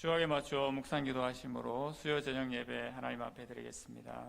주역에 맞추어 묵상 기도하심으로 수요 저녁 예배 하나님 앞에 드리겠습니다.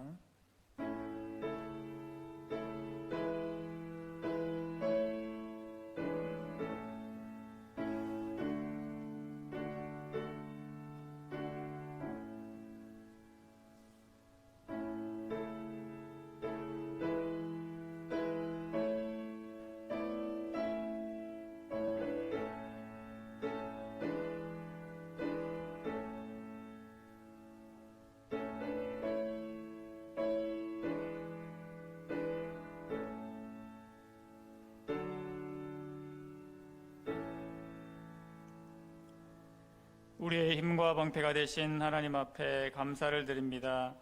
우리의 힘과 방패가 되신 하나님 앞에 감사를 드립니다.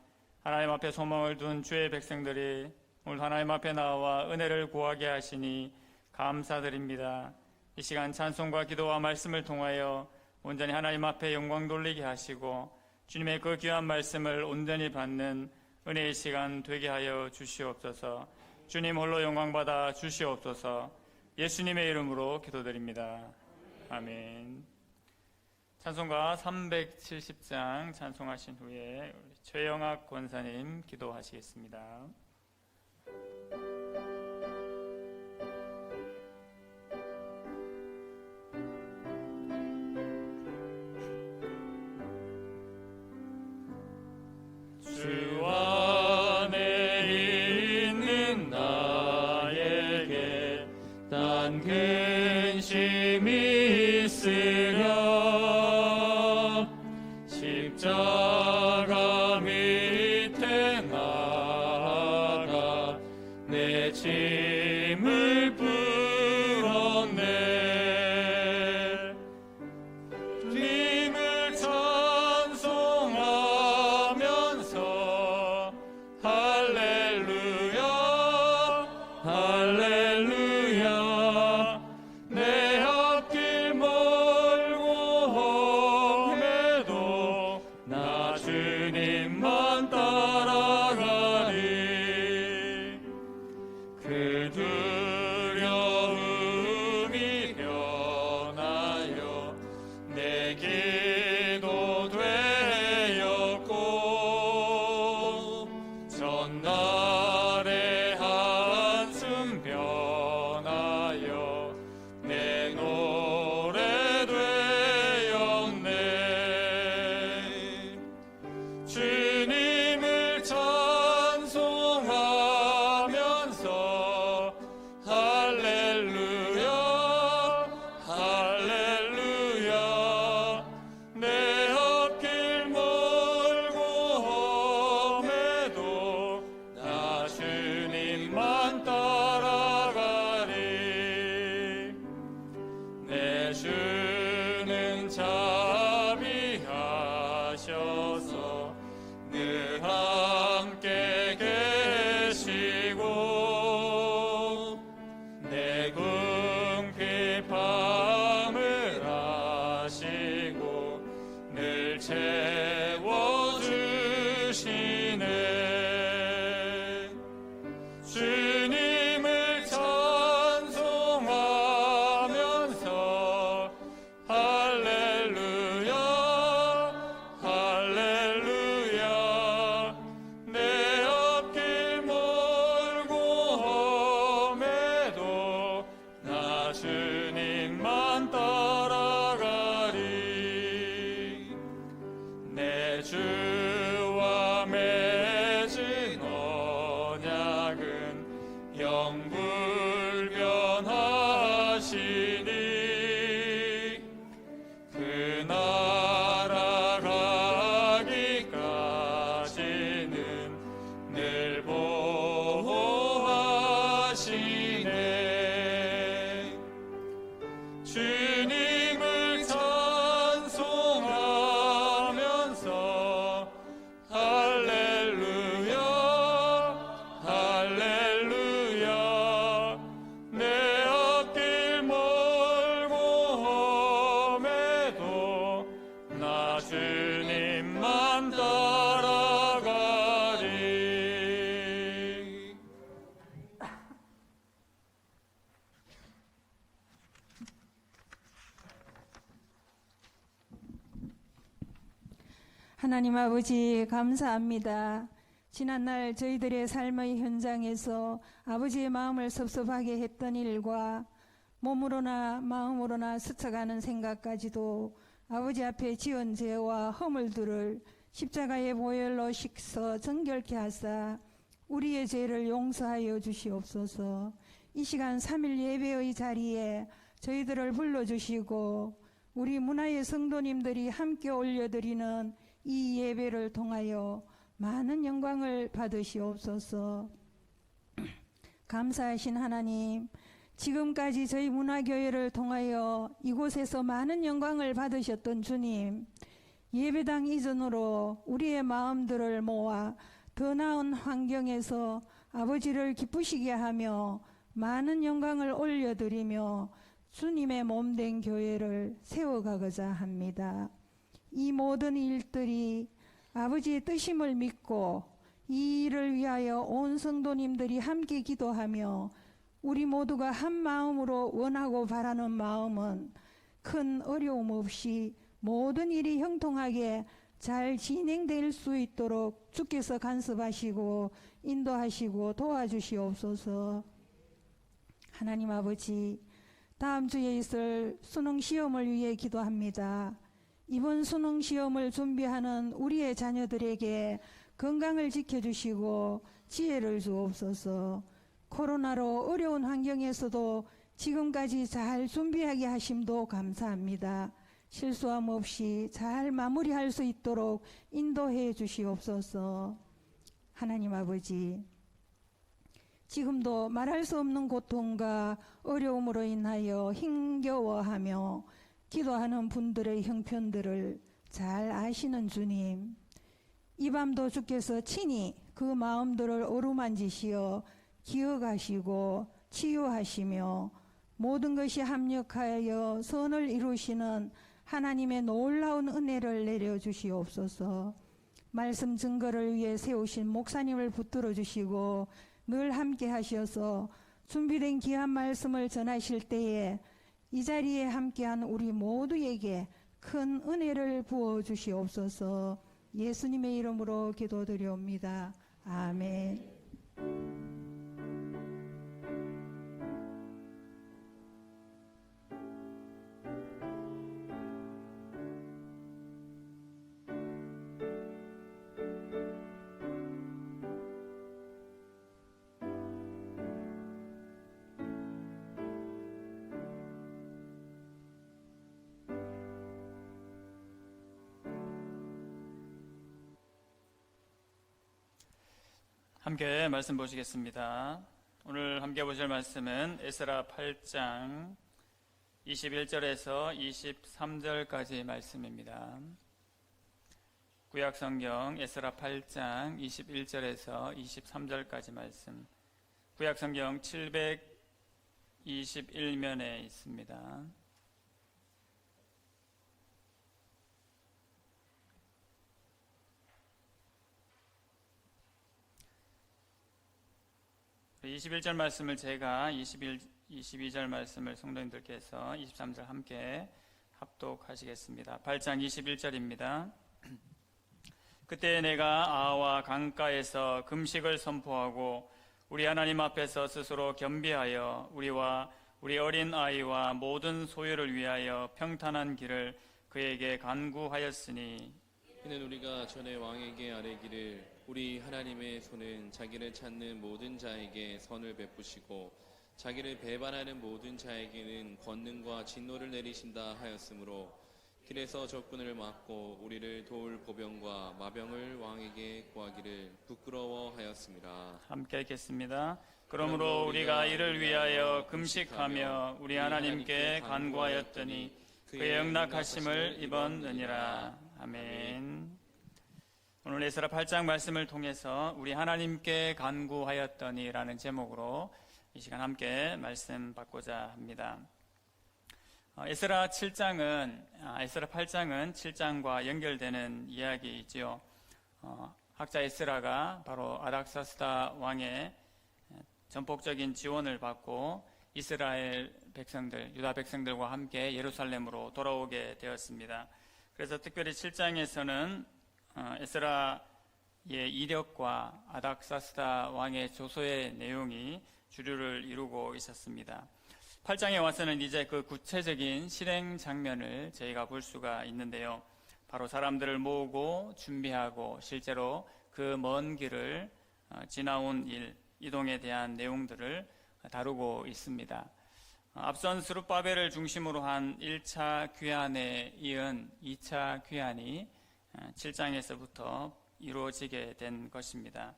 하나님 앞에 소망을 둔 주의 백성들이 오늘 하나님 앞에 나와 은혜를 구하게 하시니 감사드립니다. 이 시간 찬송과 기도와 말씀을 통하여 온전히 하나님 앞에 영광 돌리게 하시고 주님의 그 귀한 말씀을 온전히 받는 은혜의 시간 되게 하여 주시옵소서. 주님 홀로 영광받아 주시옵소서. 예수님의 이름으로 기도드립니다. 아멘. 찬송가 370장 찬송하신 후에 우리 최영학 권사님 기도하시겠습니다. 주 안에 있는 나에게 단 근심이 있으랴. 십자가 밑에 나가 내 짐을 풀었네. 주님을 찬송하면서 할렐루야 할렐루야. 내 앞길 멀고 험해도 나 주님만 따라가리. 그 두려움이 변하여 내 기도 되었고 전날의 한숨 변하여 내 노래 되었네. 주님을 찬송하면서 할렐루야 할렐루야. 내 앞길 멀고 험해도 나 주님만 따라가리. 내 주는 자비하셔서 늘 함께 계시고 내 궁핍함을 아시고 늘 채워주시네. 주님을 찬송하면서 할렐루야 할렐루야. 내 앞길 멀고 험해도 나 주님만 따라가리. 내 주와 맺은 언약은 영불변하시니 그 나라 가기까지는 늘 보호하시네. 주님을 찬송하면서 할렐루야 할렐루야. 내 앞길 멀고 험해도 나 주님만 따라가리. 하나님 아버지 감사합니다. 지난날 저희들의 삶의 현장에서 아버지의 마음을 섭섭하게 했던 일과 몸으로나 마음으로나 스쳐가는 생각까지도 아버지 앞에 지은 죄와 허물들을 십자가의 보혈로 씻어 정결케 하사 우리의 죄를 용서하여 주시옵소서. 이 시간 3일 예배의 자리에 저희들을 불러주시고 우리 문화의 성도님들이 함께 올려드리는 이 예배를 통하여 많은 영광을 받으시옵소서. 감사하신 하나님, 지금까지 저희 문화교회를 통하여 이곳에서 많은 영광을 받으셨던 주님, 예배당 이전으로 우리의 마음들을 모아 더 나은 환경에서 아버지를 기쁘시게 하며 많은 영광을 올려드리며 주님의 몸된 교회를 세워가고자 합니다. 이 모든 일들이 아버지의 뜻임을 믿고 이 일을 위하여 온 성도님들이 함께 기도하며 우리 모두가 한 마음으로 원하고 바라는 마음은 큰 어려움 없이 모든 일이 형통하게 잘 진행될 수 있도록 주께서 간섭하시고 인도하시고 도와주시옵소서. 하나님 아버지, 다음 주에 있을 수능시험을 위해 기도합니다. 이번 수능시험을 준비하는 우리의 자녀들에게 건강을 지켜주시고 지혜를 주옵소서. 코로나로 어려운 환경에서도 지금까지 잘 준비하게 하심도 감사합니다. 실수함 없이 잘 마무리할 수 있도록 인도해 주시옵소서. 하나님 아버지, 지금도 말할 수 없는 고통과 어려움으로 인하여 힘겨워하며 기도하는 분들의 형편들을 잘 아시는 주님, 이 밤도 주께서 친히 그 마음들을 어루만지시어 기억하시고 치유하시며 모든 것이 합력하여 선을 이루시는 하나님의 놀라운 은혜를 내려주시옵소서. 말씀 증거를 위해 세우신 목사님을 붙들어 주시고 늘 함께 하셔서 준비된 귀한 말씀을 전하실 때에 이 자리에 함께한 우리 모두에게 큰 은혜를 부어 주시옵소서. 예수님의 이름으로 기도드리옵니다. 아멘. 함께 말씀 보시겠습니다. 오늘 함께 보실 말씀은 에스라 8장 21절에서 23절까지 말씀입니다. 구약성경 에스라 8장 21절에서 23절까지 말씀, 구약성경 721면에 있습니다. 그 21절 말씀을 제가 22절 말씀을 성도님들께서 23절 함께 합독하시겠습니다. 8장 21절입니다. 그때 내가 아와 강가에서 금식을 선포하고 우리 하나님 앞에서 스스로 겸비하여 우리와 우리 어린 아이와 모든 소유를 위하여 평탄한 길을 그에게 간구하였으니, 이는 우리가 전에 왕에게 아뢰기를 우리 하나님의 손은 자기를 찾는 모든 자에게 선을 베푸시고 자기를 배반하는 모든 자에게는 권능과 진노를 내리신다 하였으므로 길에서 적군을 막고 우리를 도울 보병과 마병을 왕에게 구하기를 부끄러워하였습니다. 함께 읽겠습니다. 그러므로 우리가 이를 위하여 금식하며 우리 하나님께 간구하였더니 그의 영락하심을 입었느니라. 아멘. 오늘 에스라 8장 말씀을 통해서 우리 하나님께 간구하였더니 라는 제목으로 이 시간 함께 말씀 받고자 합니다. 에스라 8장은 7장과 연결되는 이야기이지요. 학자 에스라가 바로 아닥사스다 왕의 전폭적인 지원을 받고 이스라엘 백성들, 유다 백성들과 함께 예루살렘으로 돌아오게 되었습니다. 그래서 특별히 7장에서는 에스라의 이력과 아닥사스다 왕의 조서의 내용이 주류를 이루고 있었습니다. 8장에 와서는 이제 그 구체적인 실행 장면을 저희가 볼 수가 있는데요. 바로 사람들을 모으고 준비하고 실제로 그 먼 길을 지나온 일, 이동에 대한 내용들을 다루고 있습니다. 앞선 스룹바벨을 중심으로 한 1차 귀환에 이은 2차 귀환이 7장에서부터 이루어지게 된 것입니다.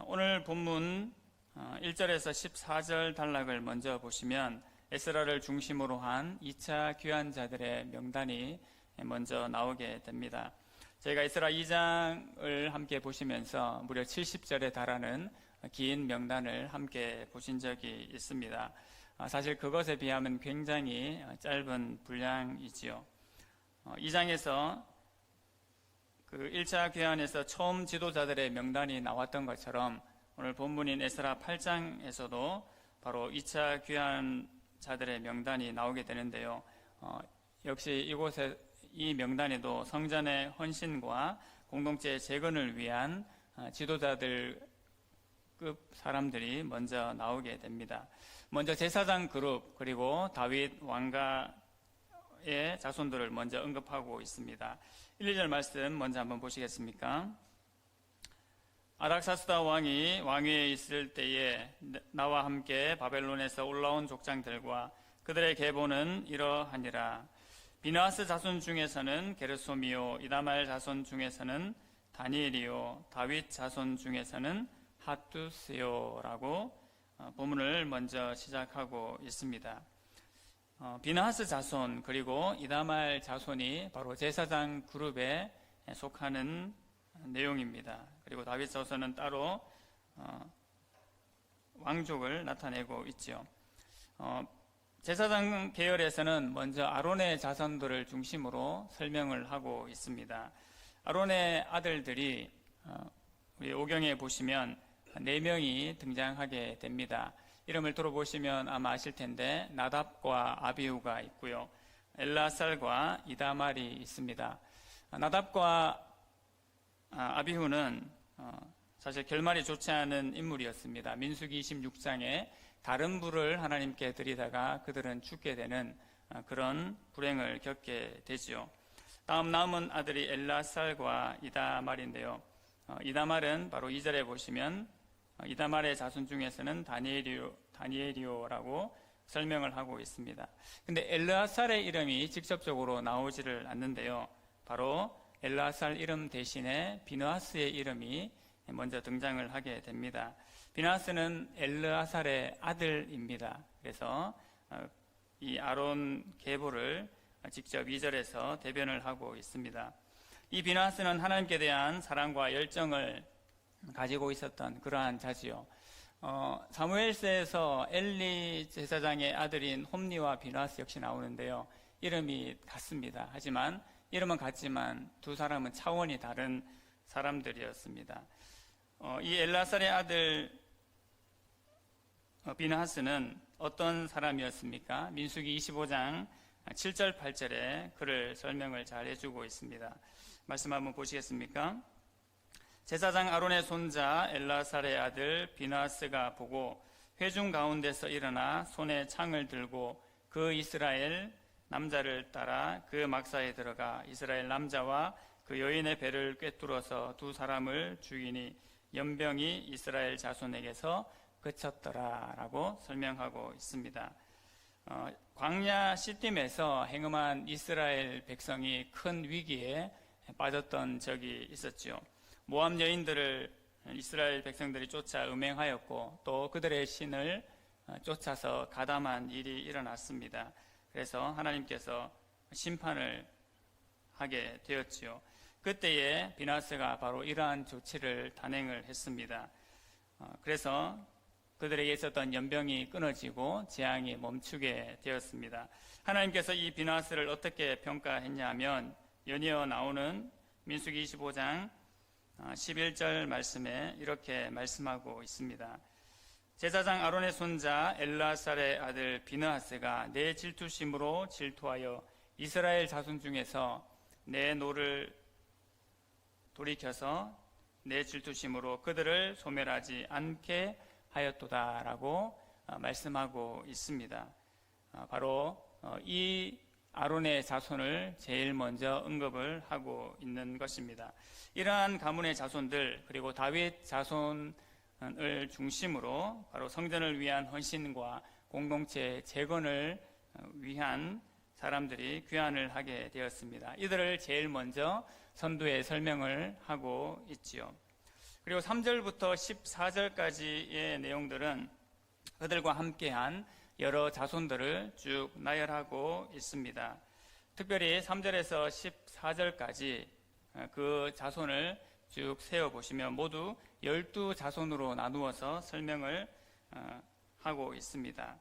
오늘 본문 1절에서 14절 단락을 먼저 보시면 에스라를 중심으로 한 2차 귀환자들의 명단이 먼저 나오게 됩니다. 저희가 에스라 2장을 함께 보시면서 무려 70절에 달하는 긴 명단을 함께 보신 적이 있습니다. 사실 그것에 비하면 굉장히 짧은 분량이지요. 2장에서 그 1차 귀환에서 처음 지도자들의 명단이 나왔던 것처럼 오늘 본문인 에스라 8장에서도 바로 2차 귀환자들의 명단이 나오게 되는데요. 역시 이곳에 이 명단에도 성전의 헌신과 공동체의 재건을 위한 지도자들급 사람들이 먼저 나오게 됩니다. 먼저 제사장 그룹 그리고 다윗 왕가의 자손들을 먼저 언급하고 있습니다. 1, 2절 말씀 먼저 한번 보시겠습니까? 아닥사스다 왕이 왕위에 있을 때에 나와 함께 바벨론에서 올라온 족장들과 그들의 계보는 이러하니라. 비느하스 자손 중에서는 게르솜이요, 이다말 자손 중에서는 다니엘이요, 다윗 자손 중에서는 핫두스요라고 본문을 먼저 시작하고 있습니다. 비느하스 자손 그리고 이다말 자손이 바로 제사장 그룹에 속하는 내용입니다. 그리고 다윗 자손은 따로 왕족을 나타내고 있죠. 제사장 계열에서는 먼저 아론의 자손들을 중심으로 설명을 하고 있습니다. 아론의 아들들이 우리 오경에 보시면 4명이 등장하게 됩니다. 이름을 들어보시면 아마 아실 텐데 나답과 아비후가 있고요. 엘라살과 이다말이 있습니다. 나답과 아비후는 사실 결말이 좋지 않은 인물이었습니다. 민수기 26장에 다른 불을 하나님께 드리다가 그들은 죽게 되는 그런 불행을 겪게 되지요. 다음 남은 아들이 엘라살과 이다말인데요. 이다말은 바로 2절에 보시면 이다말의 자손 중에서는 다니엘이요라고 설명을 하고 있습니다. 근데 엘라살의 이름이 직접적으로 나오지를 않는데요. 바로 엘라살 이름 대신에 비느하스의 이름이 먼저 등장을 하게 됩니다. 비느하스는 엘르아살의 아들입니다. 그래서 이 아론 계보를 직접 2절에서 대변을 하고 있습니다. 이 비느하스는 하나님께 대한 사랑과 열정을 가지고 있었던 그러한 자지요. 사무엘서에서 엘리 제사장의 아들인 홈리와 비느하스 역시 나오는데요. 이름이 같습니다. 하지만 이름은 같지만 두 사람은 차원이 다른 사람들이었습니다. 이 엘라살의 아들 비느하스는 어떤 사람이었습니까? 민수기 25장 7절 8절에 그를 설명을 잘 해주고 있습니다. 말씀 한번 보시겠습니까? 제사장 아론의 손자 엘라살의 아들 비느하스가 보고 회중 가운데서 일어나 손에 창을 들고 그 이스라엘 남자를 따라 그 막사에 들어가 이스라엘 남자와 그 여인의 배를 꿰뚫어서 두 사람을 죽이니 연병이 이스라엘 자손에게서 그쳤더라라고 설명하고 있습니다. 광야 시딤에서 행음한 이스라엘 백성이 큰 위기에 빠졌던 적이 있었죠. 모압 여인들을 이스라엘 백성들이 쫓아 음행하였고 또 그들의 신을 쫓아서 가담한 일이 일어났습니다. 그래서 하나님께서 심판을 하게 되었지요. 그때에 비느하스가 바로 이러한 조치를 단행을 했습니다. 그래서 그들에게 있었던 연병이 끊어지고 재앙이 멈추게 되었습니다. 하나님께서 이 비느하스를 어떻게 평가했냐면 연이어 나오는 민수기 25장 11절 말씀에 이렇게 말씀하고 있습니다. 제사장 아론의 손자 엘라살의 아들 비느하스가 내 질투심으로 질투하여 이스라엘 자손 중에서 내 노를 돌이켜서 내 질투심으로 그들을 소멸하지 않게 하였도다라고 말씀하고 있습니다. 바로 이 아론의 자손을 제일 먼저 언급을 하고 있는 것입니다. 이러한 가문의 자손들 그리고 다윗 자손을 중심으로 바로 성전을 위한 헌신과 공동체 재건을 위한 사람들이 귀환을 하게 되었습니다. 이들을 제일 먼저 선두에 설명을 하고 있지요. 그리고 3절부터 14절까지의 내용들은 그들과 함께한 여러 자손들을 쭉 나열하고 있습니다. 특별히 3절에서 14절까지 그 자손을 쭉 세어보시면 모두 12자손으로 나누어서 설명을 하고 있습니다.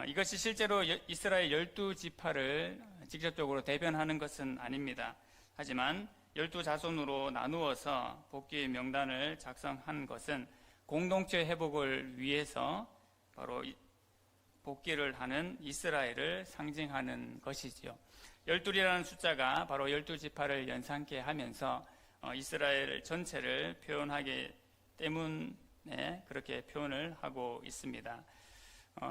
이것이 실제로 이스라엘 12지파를 직접적으로 대변하는 것은 아닙니다. 하지만 12자손으로 나누어서 복귀 명단을 작성한 것은 공동체 회복을 위해서 바로 복귀를 하는 이스라엘을 상징하는 것이지요. 12이라는 숫자가 바로 12지파를 연상케 하면서 이스라엘 전체를 표현하기 때문에 그렇게 표현을 하고 있습니다.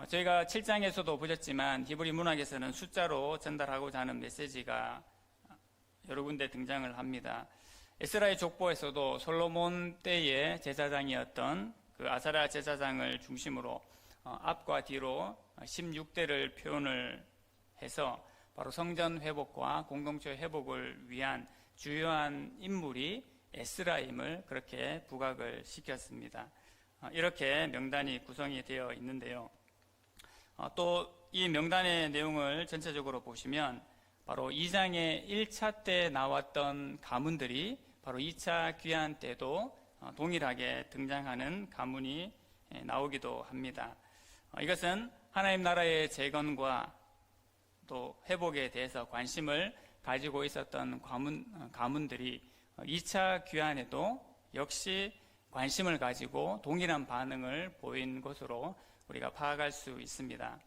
저희가 7장에서도 보셨지만 히브리 문학에서는 숫자로 전달하고자 하는 메시지가 여러 군데 등장을 합니다. 에스라의 족보에서도 솔로몬 때의 제사장이었던 그 아사랴 제사장을 중심으로 앞과 뒤로 16대를 표현을 해서 바로 성전 회복과 공동체 회복을 위한 주요한 인물이 에스라임을 그렇게 부각을 시켰습니다. 이렇게 명단이 구성이 되어 있는데요. 또 이 명단의 내용을 전체적으로 보시면 바로 2장의 1차 때 나왔던 가문들이 바로 2차 귀환 때도 동일하게 등장하는 가문이 나오기도 합니다. 이것은 하나님 나라의 재건과 또 회복에 대해서 관심을 가지고 있었던 가문들이 2차 귀환에도 역시 관심을 가지고 동일한 반응을 보인 것으로 우리가 파악할 수 있습니다.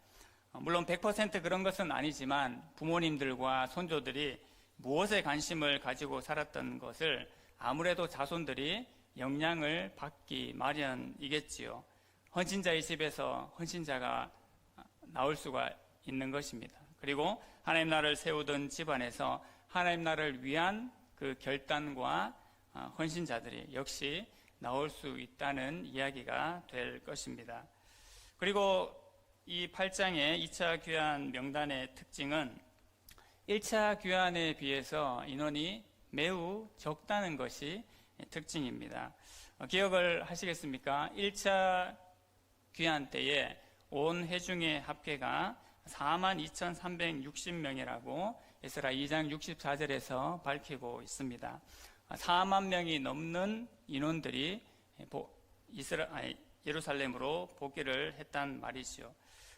물론 100% 그런 것은 아니지만 부모님들과 손조들이 무엇에 관심을 가지고 살았던 것을 아무래도 자손들이 영향을 받기 마련이겠지요. 헌신자의 집에서 헌신자가 나올 수가 있는 것입니다. 그리고 하나님 나라를 세우던 집안에서 하나님 나라를 위한 그 결단과 헌신자들이 역시 나올 수 있다는 이야기가 될 것입니다. 그리고 이 8장의 2차 귀환 명단의 특징은 1차 귀환에 비해서 인원이 매우 적다는 것이 특징입니다. 기억을 하시겠습니까? 1차 귀환 때에 온 회중의 합계가 42,360명이라고 에스라 2장 64절에서 밝히고 있습니다. 4만 명이 넘는 인원들이 예루살렘으로 복귀를 했단 말이죠.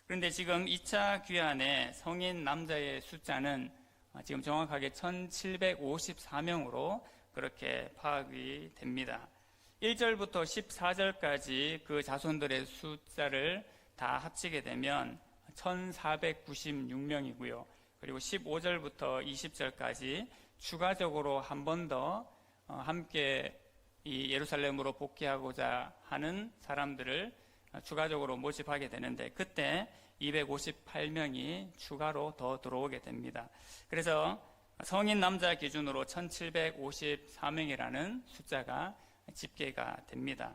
그런데 지금 2차 귀환의 성인 남자의 숫자는 지금 정확하게 1,754명으로 그렇게 파악이 됩니다. 1절부터 14절까지 그 자손들의 숫자를 다 합치게 되면 1,496명이고요. 그리고 15절부터 20절까지 추가적으로 한 번 더 함께 이 예루살렘으로 복귀하고자 하는 사람들을 추가적으로 모집하게 되는데 그때 258명이 추가로 더 들어오게 됩니다. 그래서 성인 남자 기준으로 1,754명이라는 숫자가 집계가 됩니다.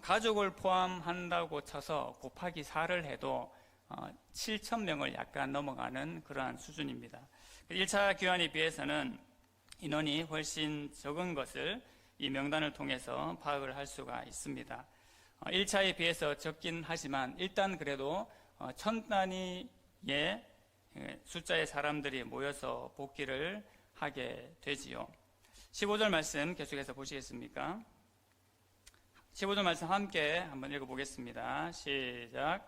가족을 포함한다고 쳐서 곱하기 4를 해도 7,000명을 약간 넘어가는 그러한 수준입니다. 1차 귀환에 비해서는 인원이 훨씬 적은 것을 이 명단을 통해서 파악을 할 수가 있습니다. 1차에 비해서 적긴 하지만 일단 그래도 1,000단위의 숫자의 사람들이 모여서 복귀를 하게 되지요. 15절 말씀 계속해서 보시겠습니까? 15절 말씀 함께 한번 읽어보겠습니다. 시작.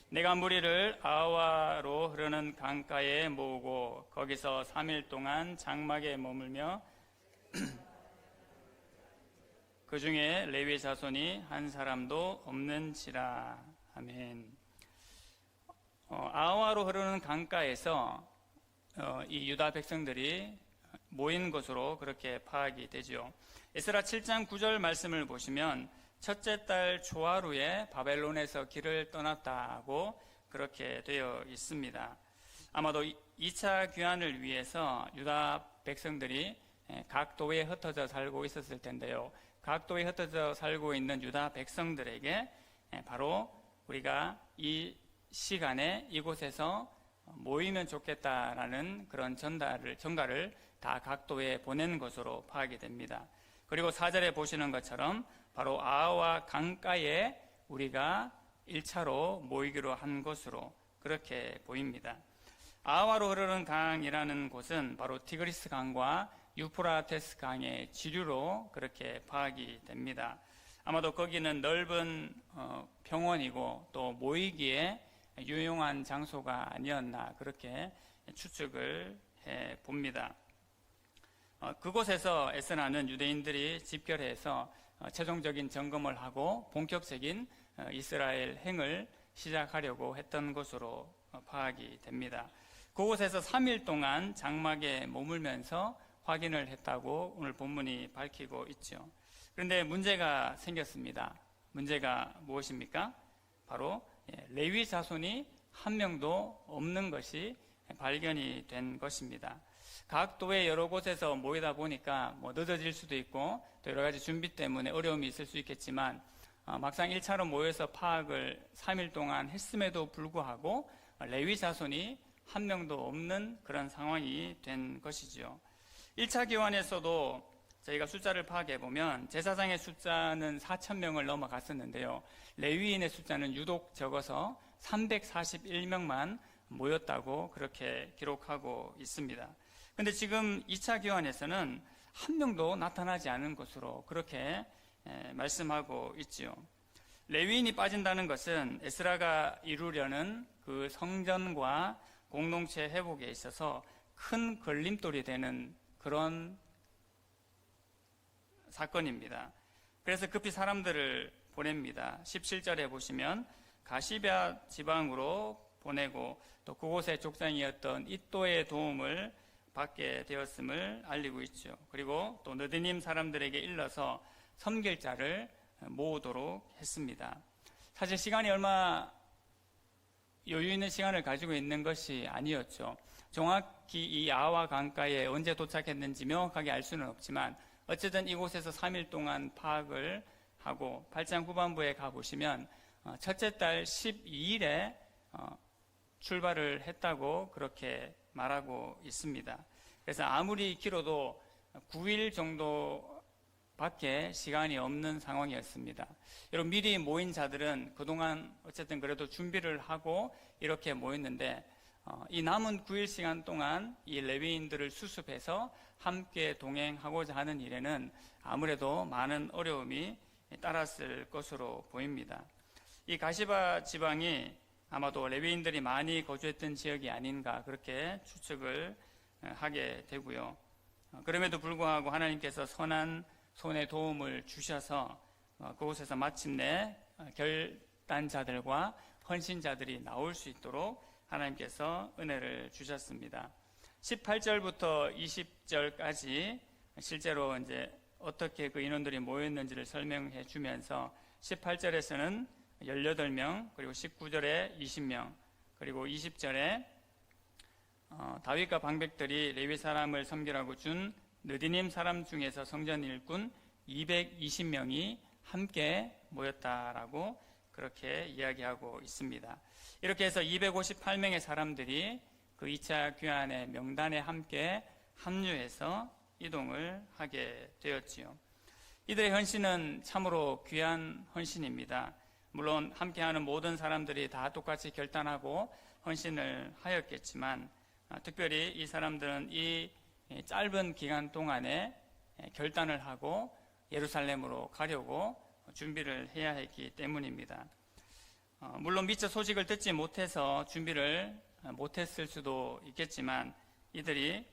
내가 무리를 아와로 흐르는 강가에 모으고 거기서 3일 동안 장막에 머물며 그 중에 레위 자손이 한 사람도 없는지라. 아멘. 아와로 흐르는 강가에서 이 유다 백성들이 모인 것으로 그렇게 파악이 되죠. 에스라 7장 9절 말씀을 보시면 첫째 달 초하루에 바벨론에서 길을 떠났다고 그렇게 되어 있습니다. 아마도 2차 귀환을 위해서 유다 백성들이 각 도에 흩어져 살고 있었을 텐데요. 각 도에 흩어져 살고 있는 유다 백성들에게 바로 우리가 이 시간에 이곳에서 모이면 좋겠다라는 그런 전가를 다 각 도에 보낸 것으로 파악이 됩니다. 그리고 4절에 보시는 것처럼 바로 아하와 강가에 우리가 1차로 모이기로 한 것으로 그렇게 보입니다. 아하와로 흐르는 강이라는 곳은 바로 티그리스 강과 유프라테스 강의 지류로 그렇게 파악이 됩니다. 아마도 거기는 넓은 평원이고 또 모이기에 유용한 장소가 아니었나 그렇게 추측을 해 봅니다. 그곳에서 에스라는 유대인들이 집결해서 최종적인 점검을 하고 본격적인 이스라엘 행을 시작하려고 했던 것으로 파악이 됩니다. 그곳에서 3일 동안 장막에 머물면서 확인을 했다고 오늘 본문이 밝히고 있죠. 그런데 문제가 생겼습니다. 문제가 무엇입니까? 바로 레위 자손이 한 명도 없는 것이 발견이 된 것입니다. 각 도의 여러 곳에서 모이다 보니까 늦어질 수도 있고 또 여러 가지 준비 때문에 어려움이 있을 수 있겠지만 막상 1차로 모여서 파악을 3일 동안 했음에도 불구하고 레위 자손이 한 명도 없는 그런 상황이 된 것이지요. 1차 기원에서도 저희가 숫자를 파악해 보면 제사장의 숫자는 4,000명을 넘어갔었는데요. 레위인의 숫자는 유독 적어서 341명만 모였다고 그렇게 기록하고 있습니다. 그런데 지금 2차 기원에서는 한 명도 나타나지 않은 것으로 그렇게 말씀하고 있지요. 레위인이 빠진다는 것은 에스라가 이루려는 그 성전과 공동체 회복에 있어서 큰 걸림돌이 되는 그런 사건입니다. 그래서 급히 사람들을 보냅니다. 17절에 보시면 가시럇 지방으로 보내고 또 그곳의 족장이었던 이또의 도움을 받게 되었음을 알리고 있죠. 그리고 또 느디님 사람들에게 일러서 섬길 자를 모으도록 했습니다. 사실 시간이 얼마 여유 있는 시간을 가지고 있는 것이 아니었죠. 정확히 이 아하와 강가에 언제 도착했는지 명확하게 알 수는 없지만 어쨌든 이곳에서 3일 동안 파악을 하고 8장 후반부에 가보시면 첫째 달 12일에 출발을 했다고 그렇게 말하고 있습니다. 그래서 아무리 길어도 9일 정도밖에 시간이 없는 상황이었습니다. 여러분 미리 모인 자들은 그동안 어쨌든 그래도 준비를 하고 이렇게 모였는데 이 남은 9일 시간 동안 이 레위인들을 수습해서 함께 동행하고자 하는 일에는 아무래도 많은 어려움이 따랐을 것으로 보입니다. 이 가시바 지방이 아마도 레위인들이 많이 거주했던 지역이 아닌가 그렇게 추측을 하게 되고요. 그럼에도 불구하고 하나님께서 선한 손에 도움을 주셔서 그곳에서 마침내 결단자들과 헌신자들이 나올 수 있도록 하나님께서 은혜를 주셨습니다. 18절부터 20절까지 실제로 이제 어떻게 그 인원들이 모였는지를 설명해 주면서 18절에서는 18명, 그리고 19절에 20명, 그리고 20절에 다윗과 방백들이 레위 사람을 섬기라고 준 느디님 사람 중에서 성전 일꾼 220명이 함께 모였다라고 그렇게 이야기하고 있습니다. 이렇게 해서 258명의 사람들이 그 2차 귀환의 명단에 함께 합류해서 이동을 하게 되었지요. 이들의 헌신은 참으로 귀한 헌신입니다. 물론 함께하는 모든 사람들이 다 똑같이 결단하고 헌신을 하였겠지만 특별히 이 사람들은 이 짧은 기간 동안에 결단을 하고 예루살렘으로 가려고 준비를 해야 했기 때문입니다. 물론 미처 소식을 듣지 못해서 준비를 못했을 수도 있겠지만 이들이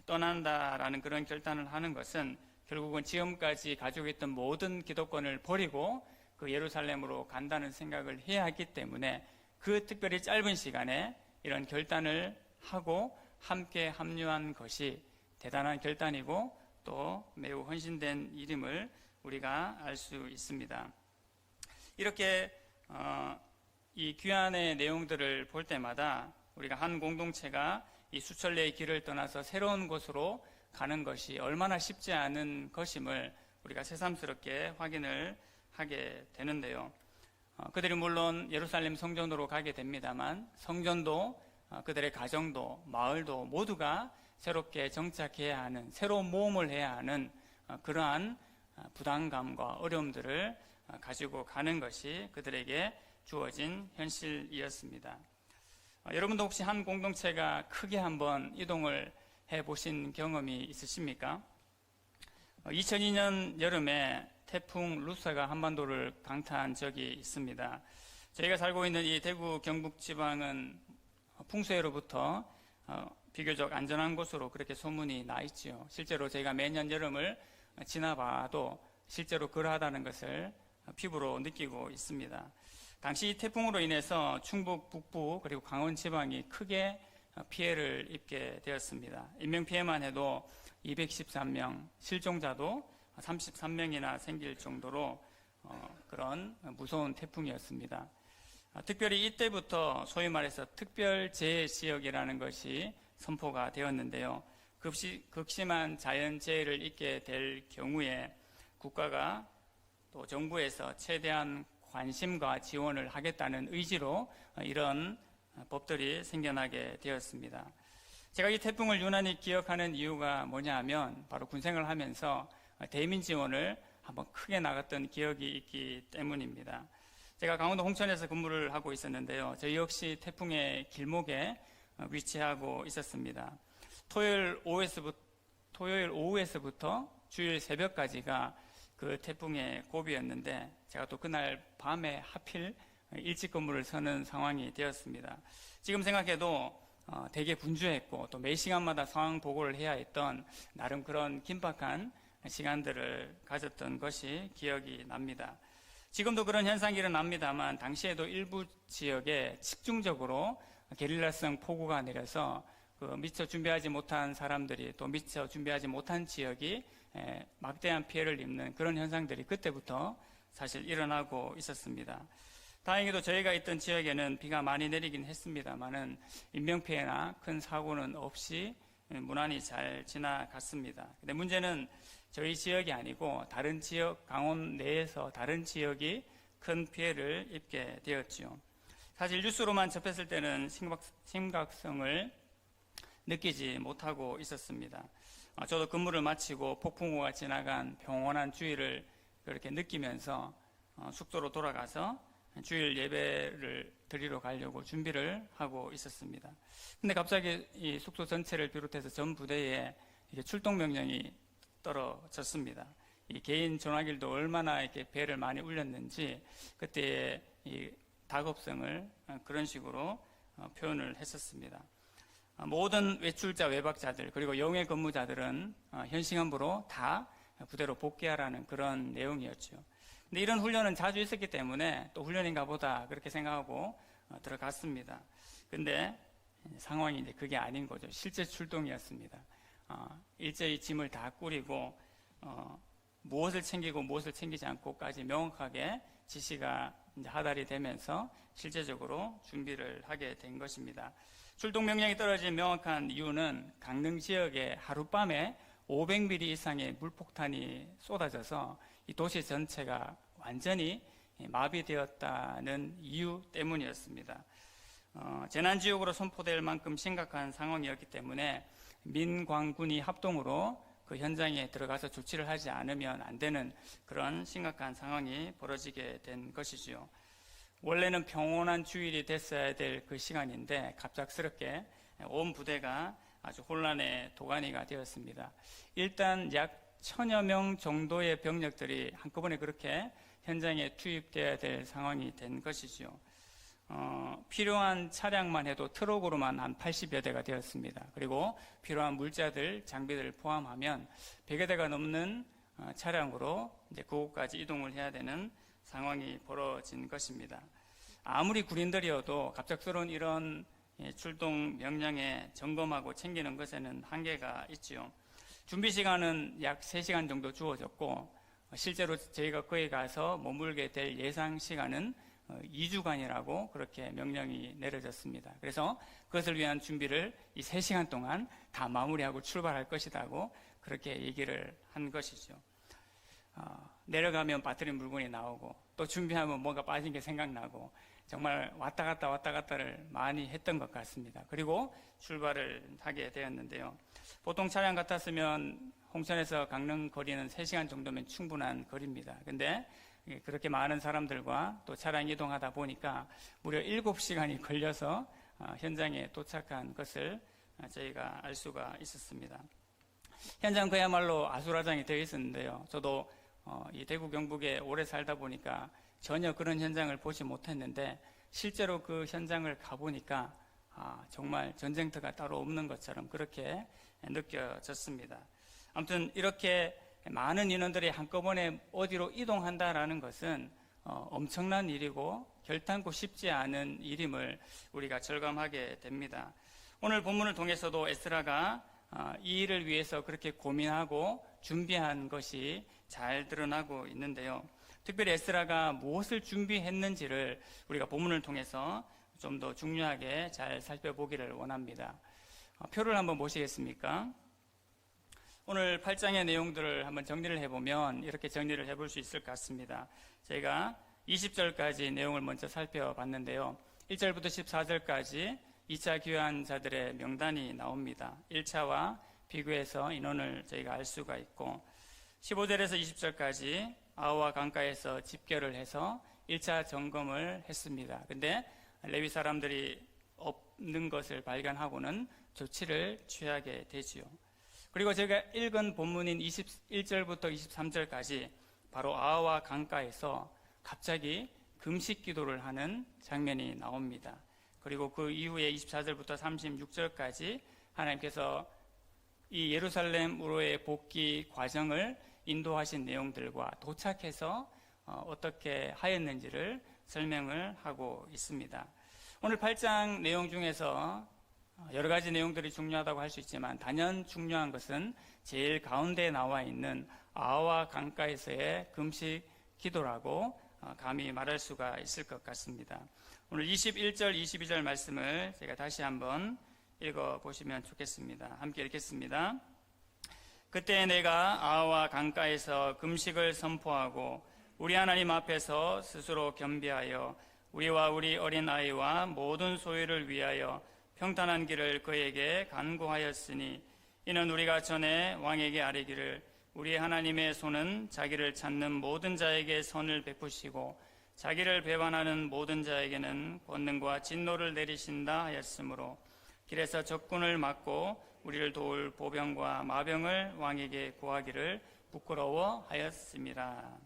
떠난다라는 그런 결단을 하는 것은 결국은 지금까지 가지고 있던 모든 기득권을 버리고 그 예루살렘으로 간다는 생각을 해야 했기 때문에 그 특별히 짧은 시간에 이런 결단을 하고 함께 합류한 것이 대단한 결단이고 또 매우 헌신된 일임을 우리가 알 수 있습니다. 이렇게 이 귀환의 내용들을 볼 때마다 우리가 한 공동체가 이 수천리의 길을 떠나서 새로운 곳으로 가는 것이 얼마나 쉽지 않은 것임을 우리가 새삼스럽게 확인을 하게 되는데요. 그들이 물론 예루살렘 성전으로 가게 됩니다만 성전도 그들의 가정도 마을도 모두가 새롭게 정착해야 하는, 새로운 모험을 해야 하는 그러한 부담감과 어려움들을 가지고 가는 것이 그들에게 주어진 현실이었습니다. 여러분도 혹시 한 공동체가 크게 한번 이동을 해보신 경험이 있으십니까? 2002년 여름에 태풍 루사가 한반도를 강타한 적이 있습니다. 저희가 살고 있는 이 대구 경북 지방은 풍수해로부터 비교적 안전한 곳으로 그렇게 소문이 나 있지요. 실제로 저희가 매년 여름을 지나봐도 실제로 그러하다는 것을 피부로 느끼고 있습니다. 당시 태풍으로 인해서 충북 북부 그리고 강원 지방이 크게 피해를 입게 되었습니다. 인명피해만 해도 213명, 실종자도 33명이나 생길 정도로 그런 무서운 태풍이었습니다. 특별히 이때부터 소위 말해서 특별재해지역이라는 것이 선포가 되었는데요. 극심한 자연재해를 입게 될 경우에 국가가 또 정부에서 최대한 관심과 지원을 하겠다는 의지로 이런 법들이 생겨나게 되었습니다. 제가 이 태풍을 유난히 기억하는 이유가 뭐냐 하면 바로 군생을 하면서 대민 지원을 한번 크게 나갔던 기억이 있기 때문입니다. 제가 강원도 홍천에서 근무를 하고 있었는데요. 저희 역시 태풍의 길목에 위치하고 있었습니다. 토요일 오후에서부터 주일 새벽까지가 그 태풍의 고비였는데 제가 또 그날 밤에 하필 일찍 근무를 서는 상황이 되었습니다. 지금 생각해도 되게 분주했고 또 매 시간마다 상황 보고를 해야 했던 나름 그런 긴박한 시간들을 가졌던 것이 기억이 납니다. 지금도 그런 현상이 일어납니다만 당시에도 일부 지역에 집중적으로 게릴라성 폭우가 내려서 미처 준비하지 못한 사람들이 또 미처 준비하지 못한 지역이 막대한 피해를 입는 그런 현상들이 그때부터 사실 일어나고 있었습니다. 다행히도 저희가 있던 지역에는 비가 많이 내리긴 했습니다만은 인명피해나 큰 사고는 없이 무난히 잘 지나갔습니다. 근데 문제는 저희 지역이 아니고 다른 지역, 강원 내에서 다른 지역이 큰 피해를 입게 되었죠. 사실 뉴스로만 접했을 때는 심각성을 느끼지 못하고 있었습니다. 저도 근무를 마치고 폭풍우가 지나간 평온한 주일을 그렇게 느끼면서 숙소로 돌아가서 주일 예배를 드리러 가려고 준비를 하고 있었습니다. 근데 갑자기 이 숙소 전체를 비롯해서 전 부대에 출동 명령이 떨어졌습니다. 이 개인 전화기도 얼마나 이렇게 배를 많이 울렸는지 그때의 이 다급성을 그런 식으로 표현을 했었습니다. 모든 외출자 외박자들 그리고 영해 근무자들은 현시간부로 다 부대로 복귀하라는 그런 내용이었죠. 근데 이런 훈련은 자주 있었기 때문에 또 훈련인가 보다 그렇게 생각하고 들어갔습니다. 근데 상황이 이제 그게 아닌 거죠. 실제 출동이었습니다. 일제히 짐을 다 꾸리고 무엇을 챙기고 무엇을 챙기지 않고까지 명확하게 지시가 이제 하달이 되면서 실제적으로 준비를 하게 된 것입니다. 출동 명령이 떨어진 명확한 이유는 강릉 지역에 하룻밤에 500mm 이상의 물폭탄이 쏟아져서 이 도시 전체가 완전히 마비되었다는 이유 때문이었습니다. 재난지역으로 선포될 만큼 심각한 상황이었기 때문에 민광군이 합동으로 그 현장에 들어가서 조치를 하지 않으면 안 되는 그런 심각한 상황이 벌어지게 된 것이지요. 원래는 평온한 주일이 됐어야 될 그 시간인데 갑작스럽게 온 부대가 아주 혼란의 도가니가 되었습니다. 일단 약 1000여 명 정도의 병력들이 한꺼번에 그렇게 현장에 투입되어야 될 상황이 된 것이죠. 필요한 차량만 해도 트럭으로만 한 80여 대가 되었습니다. 그리고 필요한 물자들, 장비들을 포함하면 100여 대가 넘는 차량으로 이제 그곳까지 이동을 해야 되는 상황이 벌어진 것입니다. 아무리 군인들이어도 갑작스러운 이런 출동 명령에 점검하고 챙기는 것에는 한계가 있지요. 준비 시간은 약 3시간 정도 주어졌고 실제로 저희가 거기 가서 머물게 될 예상 시간은 2주간이라고 그렇게 명령이 내려졌습니다. 그래서 그것을 위한 준비를 이 3시간 동안 다 마무리하고 출발할 것이라고 그렇게 얘기를 한 것이죠. 내려가면 빠뜨린 물건이 나오고 또 준비하면 뭔가 빠진 게 생각나고 정말 왔다 갔다를 많이 했던 것 같습니다. 그리고 출발을 하게 되었는데요. 보통 차량 같았으면 홍천에서 강릉 거리는 3시간 정도면 충분한 거리입니다. 근데 그렇게 많은 사람들과 또 차량 이동하다 보니까 무려 7시간이 걸려서 현장에 도착한 것을 저희가 알 수가 있었습니다. 현장 그야말로 아수라장이 되어 있었는데요. 저도 이 대구 경북에 오래 살다 보니까 전혀 그런 현장을 보지 못했는데 실제로 그 현장을 가보니까 정말 전쟁터가 따로 없는 것처럼 그렇게 느껴졌습니다. 아무튼 이렇게 많은 인원들이 한꺼번에 어디로 이동한다라는 것은 엄청난 일이고 결탄코 쉽지 않은 일임을 우리가 절감하게 됩니다. 오늘 본문을 통해서도 에스라가 이 일을 위해서 그렇게 고민하고 준비한 것이 잘 드러나고 있는데요. 특별히 에스라가 무엇을 준비했는지를 우리가 본문을 통해서 좀 더 중요하게 잘 살펴보기를 원합니다. 표를 한번 보시겠습니까? 오늘 8장의 내용들을 한번 정리를 해보면 이렇게 정리를 해볼 수 있을 것 같습니다. 저희가 20절까지 내용을 먼저 살펴봤는데요. 1절부터 14절까지 2차 귀환자들의 명단이 나옵니다. 1차와 비교해서 인원을 저희가 알 수가 있고 15절에서 20절까지 아우와 강가에서 집결을 해서 1차 점검을 했습니다. 근데 레위 사람들이 없는 것을 발견하고는 조치를 취하게 되지요. 그리고 제가 읽은 본문인 21절부터 23절까지 바로 아우와 강가에서 갑자기 금식 기도를 하는 장면이 나옵니다. 그리고 그 이후에 24절부터 36절까지 하나님께서 이 예루살렘으로의 복귀 과정을 인도하신 내용들과 도착해서 어떻게 하였는지를 설명을 하고 있습니다. 오늘 8장 내용 중에서 여러 가지 내용들이 중요하다고 할 수 있지만 단연 중요한 것은 제일 가운데에 나와 있는 아와 강가에서의 금식 기도라고 감히 말할 수가 있을 것 같습니다. 오늘 21절, 22절 말씀을 제가 다시 한번 읽어보시면 좋겠습니다. 함께 읽겠습니다. 그때 내가 아와 강가에서 금식을 선포하고 우리 하나님 앞에서 스스로 겸비하여 우리와 우리 어린아이와 모든 소유를 위하여 평탄한 길을 그에게 간구하였으니 이는 우리가 전에 왕에게 아뢰기를 우리 하나님의 손은 자기를 찾는 모든 자에게 선을 베푸시고 자기를 배반하는 모든 자에게는 권능과 진노를 내리신다 하였으므로 길에서 적군을 막고 우리를 도울 보병과 마병을 왕에게 구하기를 부끄러워하였습니다.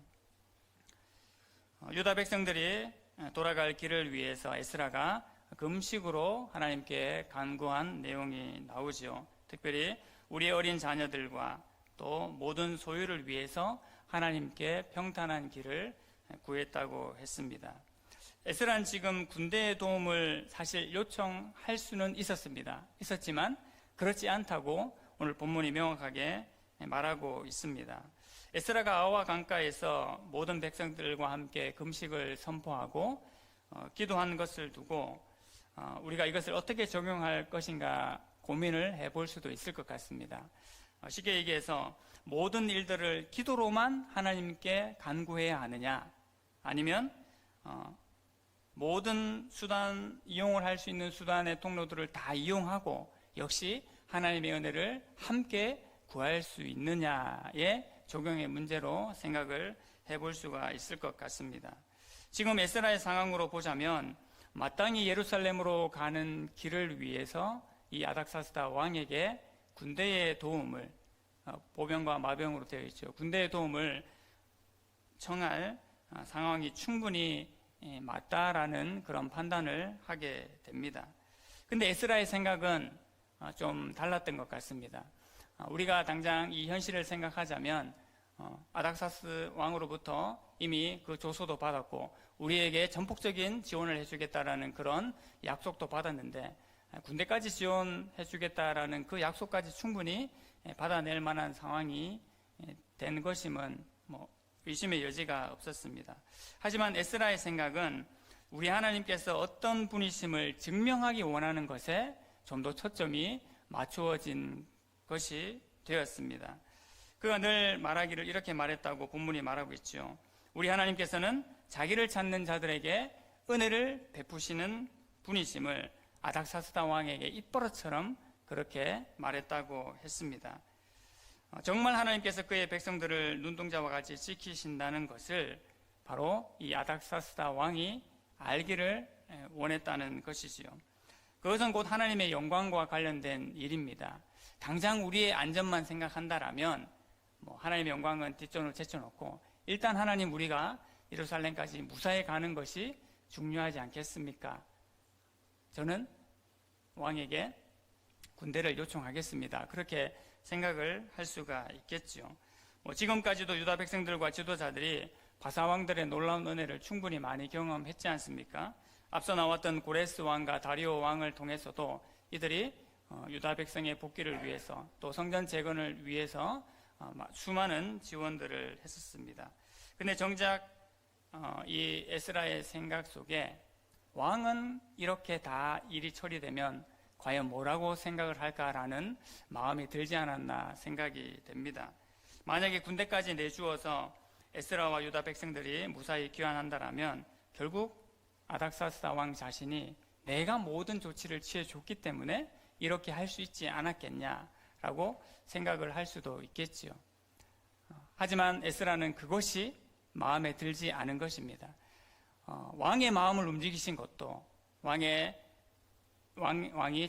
유다 백성들이 돌아갈 길을 위해서 에스라가 금식으로 하나님께 간구한 내용이 나오죠. 특별히 우리 어린 자녀들과 또 모든 소유를 위해서 하나님께 평탄한 길을 구했다고 했습니다. 에스라는 지금 군대의 도움을 사실 요청할 수는 있었지만 그렇지 않다고 오늘 본문이 명확하게 말하고 있습니다. 에스라가 아와 강가에서 모든 백성들과 함께 금식을 선포하고 기도한 것을 두고 우리가 이것을 어떻게 적용할 것인가 고민을 해볼 수도 있을 것 같습니다. 쉽게 얘기해서 모든 일들을 기도로만 하나님께 간구해야 하느냐, 아니면 모든 수단, 이용을 할 수 있는 수단의 통로들을 다 이용하고 역시 하나님의 은혜를 함께 구할 수 있느냐의 적용의 문제로 생각을 해볼 수가 있을 것 같습니다. 지금 에스라의 상황으로 보자면 마땅히 예루살렘으로 가는 길을 위해서 이 아닥사스다 왕에게 군대의 도움을, 보병과 마병으로 되어 있죠. 군대의 도움을 청할 상황이 충분히 맞다라는 그런 판단을 하게 됩니다. 근데 에스라의 생각은 좀 달랐던 것 같습니다. 우리가 당장 이 현실을 생각하자면 아닥사스 왕으로부터 이미 그 조소도 받았고 우리에게 전폭적인 지원을 해주겠다라는 그런 약속도 받았는데 군대까지 지원해주겠다라는 그 약속까지 충분히 받아낼 만한 상황이 된 것임은 의심의 여지가 없었습니다. 하지만 에스라의 생각은 우리 하나님께서 어떤 분이심을 증명하기 원하는 것에 좀 더 초점이 맞추어진 것이 되었습니다. 그가 늘 말하기를 이렇게 말했다고 본문이 말하고 있죠. 우리 하나님께서는 자기를 찾는 자들에게 은혜를 베푸시는 분이심을 아닥사스다 왕에게 입버릇처럼 그렇게 말했다고 했습니다. 정말 하나님께서 그의 백성들을 눈동자와 같이 지키신다는 것을 바로 이 아닥사스다 왕이 알기를 원했다는 것이지요. 그것은 곧 하나님의 영광과 관련된 일입니다. 당장 우리의 안전만 생각한다라면 하나님의 영광은 뒷전으로 제쳐놓고 일단 하나님 우리가 예루살렘까지 무사히 가는 것이 중요하지 않겠습니까? 저는 왕에게 군대를 요청하겠습니다. 그렇게 생각을 할 수가 있겠죠. 지금까지도 유다 백성들과 지도자들이 바사왕들의 놀라운 은혜를 충분히 많이 경험했지 않습니까? 앞서 나왔던 고레스 왕과 다리오 왕을 통해서도 이들이 유다 백성의 복귀를 위해서 또 성전 재건을 위해서 수많은 지원들을 했었습니다. 근데 정작 이 에스라의 생각 속에 왕은 이렇게 다 일이 처리되면 과연 뭐라고 생각을 할까라는 마음이 들지 않았나 생각이 됩니다. 만약에 군대까지 내주어서 에스라와 유다 백성들이 무사히 귀환한다라면 결국 아닥사스다 왕 자신이 내가 모든 조치를 취해줬기 때문에 이렇게 할 수 있지 않았겠냐라고 생각을 할 수도 있겠지요. 하지만 에스라는 그것이 마음에 들지 않은 것입니다. 왕의 마음을 움직이신 것도 왕이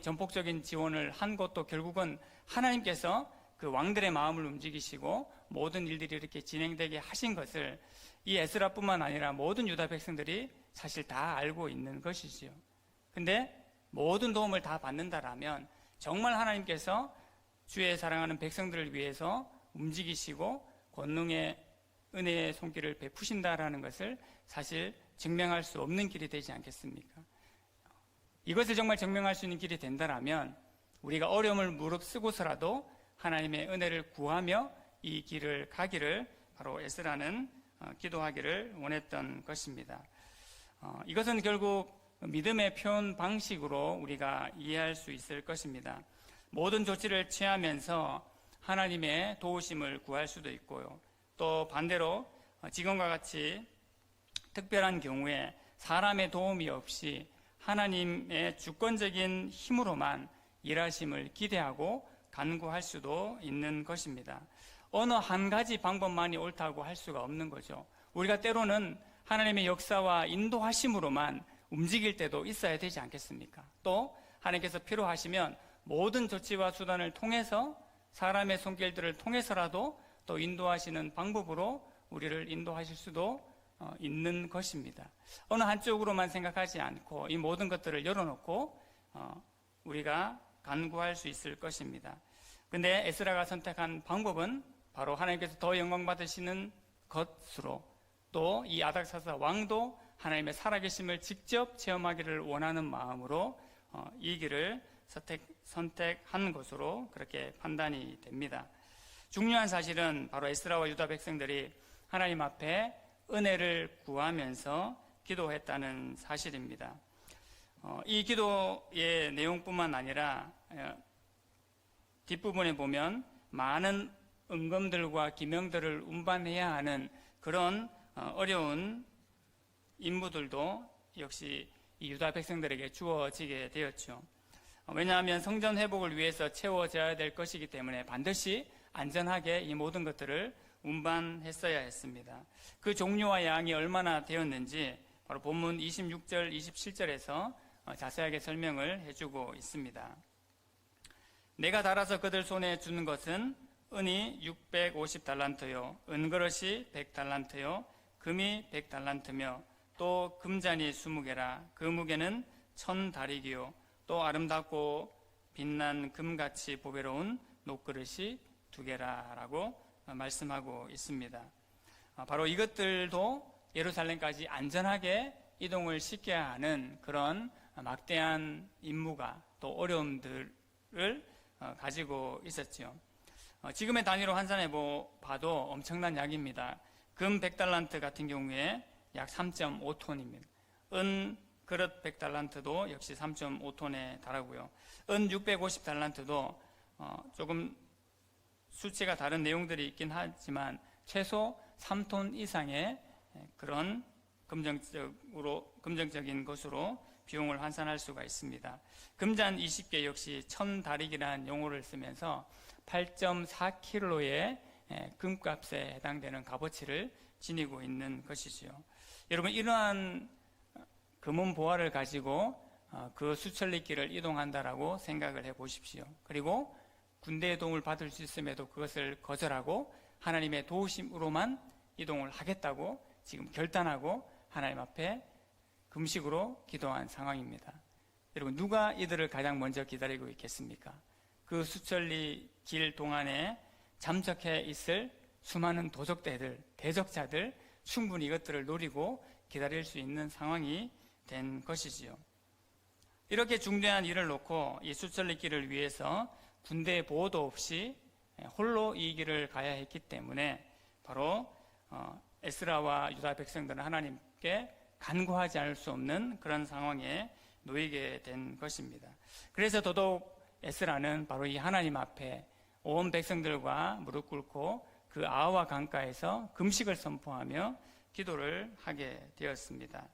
전폭적인 지원을 한 것도 결국은 하나님께서 그 왕들의 마음을 움직이시고 모든 일들이 이렇게 진행되게 하신 것을 이 에스라뿐만 아니라 모든 유다 백성들이 사실 다 알고 있는 것이지요. 근데 모든 도움을 다 받는다라면 정말 하나님께서 주의 사랑하는 백성들을 위해서 움직이시고 권능의 은혜의 손길을 베푸신다라는 것을 사실 증명할 수 없는 길이 되지 않겠습니까? 이것을 정말 증명할 수 있는 길이 된다라면 우리가 어려움을 무릅쓰고서라도 하나님의 은혜를 구하며 이 길을 가기를 바로 에스라는 기도하기를 원했던 것입니다. 이것은 결국 믿음의 표현 방식으로 우리가 이해할 수 있을 것입니다. 모든 조치를 취하면서 하나님의 도우심을 구할 수도 있고요. 또 반대로 지금과 같이 특별한 경우에 사람의 도움이 없이 하나님의 주권적인 힘으로만 일하심을 기대하고 간구할 수도 있는 것입니다. 어느 한 가지 방법만이 옳다고 할 수가 없는 거죠. 우리가 때로는 하나님의 역사와 인도하심으로만 움직일 때도 있어야 되지 않겠습니까? 또 하나님께서 필요하시면 모든 조치와 수단을 통해서 사람의 손길들을 통해서라도 또 인도하시는 방법으로 우리를 인도하실 수도 있는 것입니다. 어느 한쪽으로만 생각하지 않고 이 모든 것들을 열어놓고 우리가 간구할 수 있을 것입니다. 근데 에스라가 선택한 방법은 바로 하나님께서 더 영광 받으시는 것으로 또 이 아닥사스다 왕도 하나님의 살아계심을 직접 체험하기를 원하는 마음으로 이 길을 선택한 것으로 그렇게 판단이 됩니다. 중요한 사실은 바로 에스라와 유다 백성들이 하나님 앞에 은혜를 구하면서 기도했다는 사실입니다. 이 기도의 내용뿐만 아니라 뒷부분에 보면 많은 은검들과 기명들을 운반해야 하는 그런 어려운 임무들도 역시 이 유다 백성들에게 주어지게 되었죠. 왜냐하면 성전 회복을 위해서 채워져야 될 것이기 때문에 반드시 안전하게 이 모든 것들을 운반했어야 했습니다. 그 종류와 양이 얼마나 되었는지 바로 본문 26절, 27절에서 자세하게 설명을 해주고 있습니다. 내가 달아서 그들 손에 주는 것은 은이 650달란트요, 은그릇이 100달란트요, 금이 100달란트며 또 금잔이 20개라. 그 무게는 1000다리기요. 또 아름답고 빛난 금같이 보배로운 녹그릇이 2개라 라고 말씀하고 있습니다. 바로 이것들도 예루살렘까지 안전하게 이동을 시켜야 하는 그런 막대한 임무가 또 어려움들을 가지고 있었죠. 지금의 단위로 환산해 봐도 엄청난 양입니다. 금 100달란트 같은 경우에 약 3.5톤입니다. 은 그릇 100달란트도 역시 3.5톤에 달하고요. 은 650달란트도 조금 수치가 다른 내용들이 있긴 하지만 최소 3톤 이상의 그런 금정적인 것으로 비용을 환산할 수가 있습니다. 금잔 20개 역시 천다릭이라는 용어를 쓰면서 8.4kg의 금값에 해당되는 값어치를 지니고 있는 것이지요. 여러분, 이러한 금은 보화를 가지고 그 수천리길을 이동한다라고 생각을 해 보십시오. 그리고 군대의 도움을 받을 수 있음에도 그것을 거절하고 하나님의 도우심으로만 이동을 하겠다고 지금 결단하고 하나님 앞에 금식으로 기도한 상황입니다. 여러분, 누가 이들을 가장 먼저 기다리고 있겠습니까? 그 수천리 길 동안에 잠적해 있을 수많은 도적대들, 대적자들, 충분히 이것들을 노리고 기다릴 수 있는 상황이 된 것이지요. 이렇게 중대한 일을 놓고 이 수천리 길을 위해서 군대의 보호도 없이 홀로 이 길을 가야 했기 때문에 바로 에스라와 유다 백성들은 하나님께 간구하지 않을 수 없는 그런 상황에 놓이게 된 것입니다. 그래서 더더욱 에스라는 바로 이 하나님 앞에 온 백성들과 무릎 꿇고 그 아와 강가에서 금식을 선포하며 기도를 하게 되었습니다.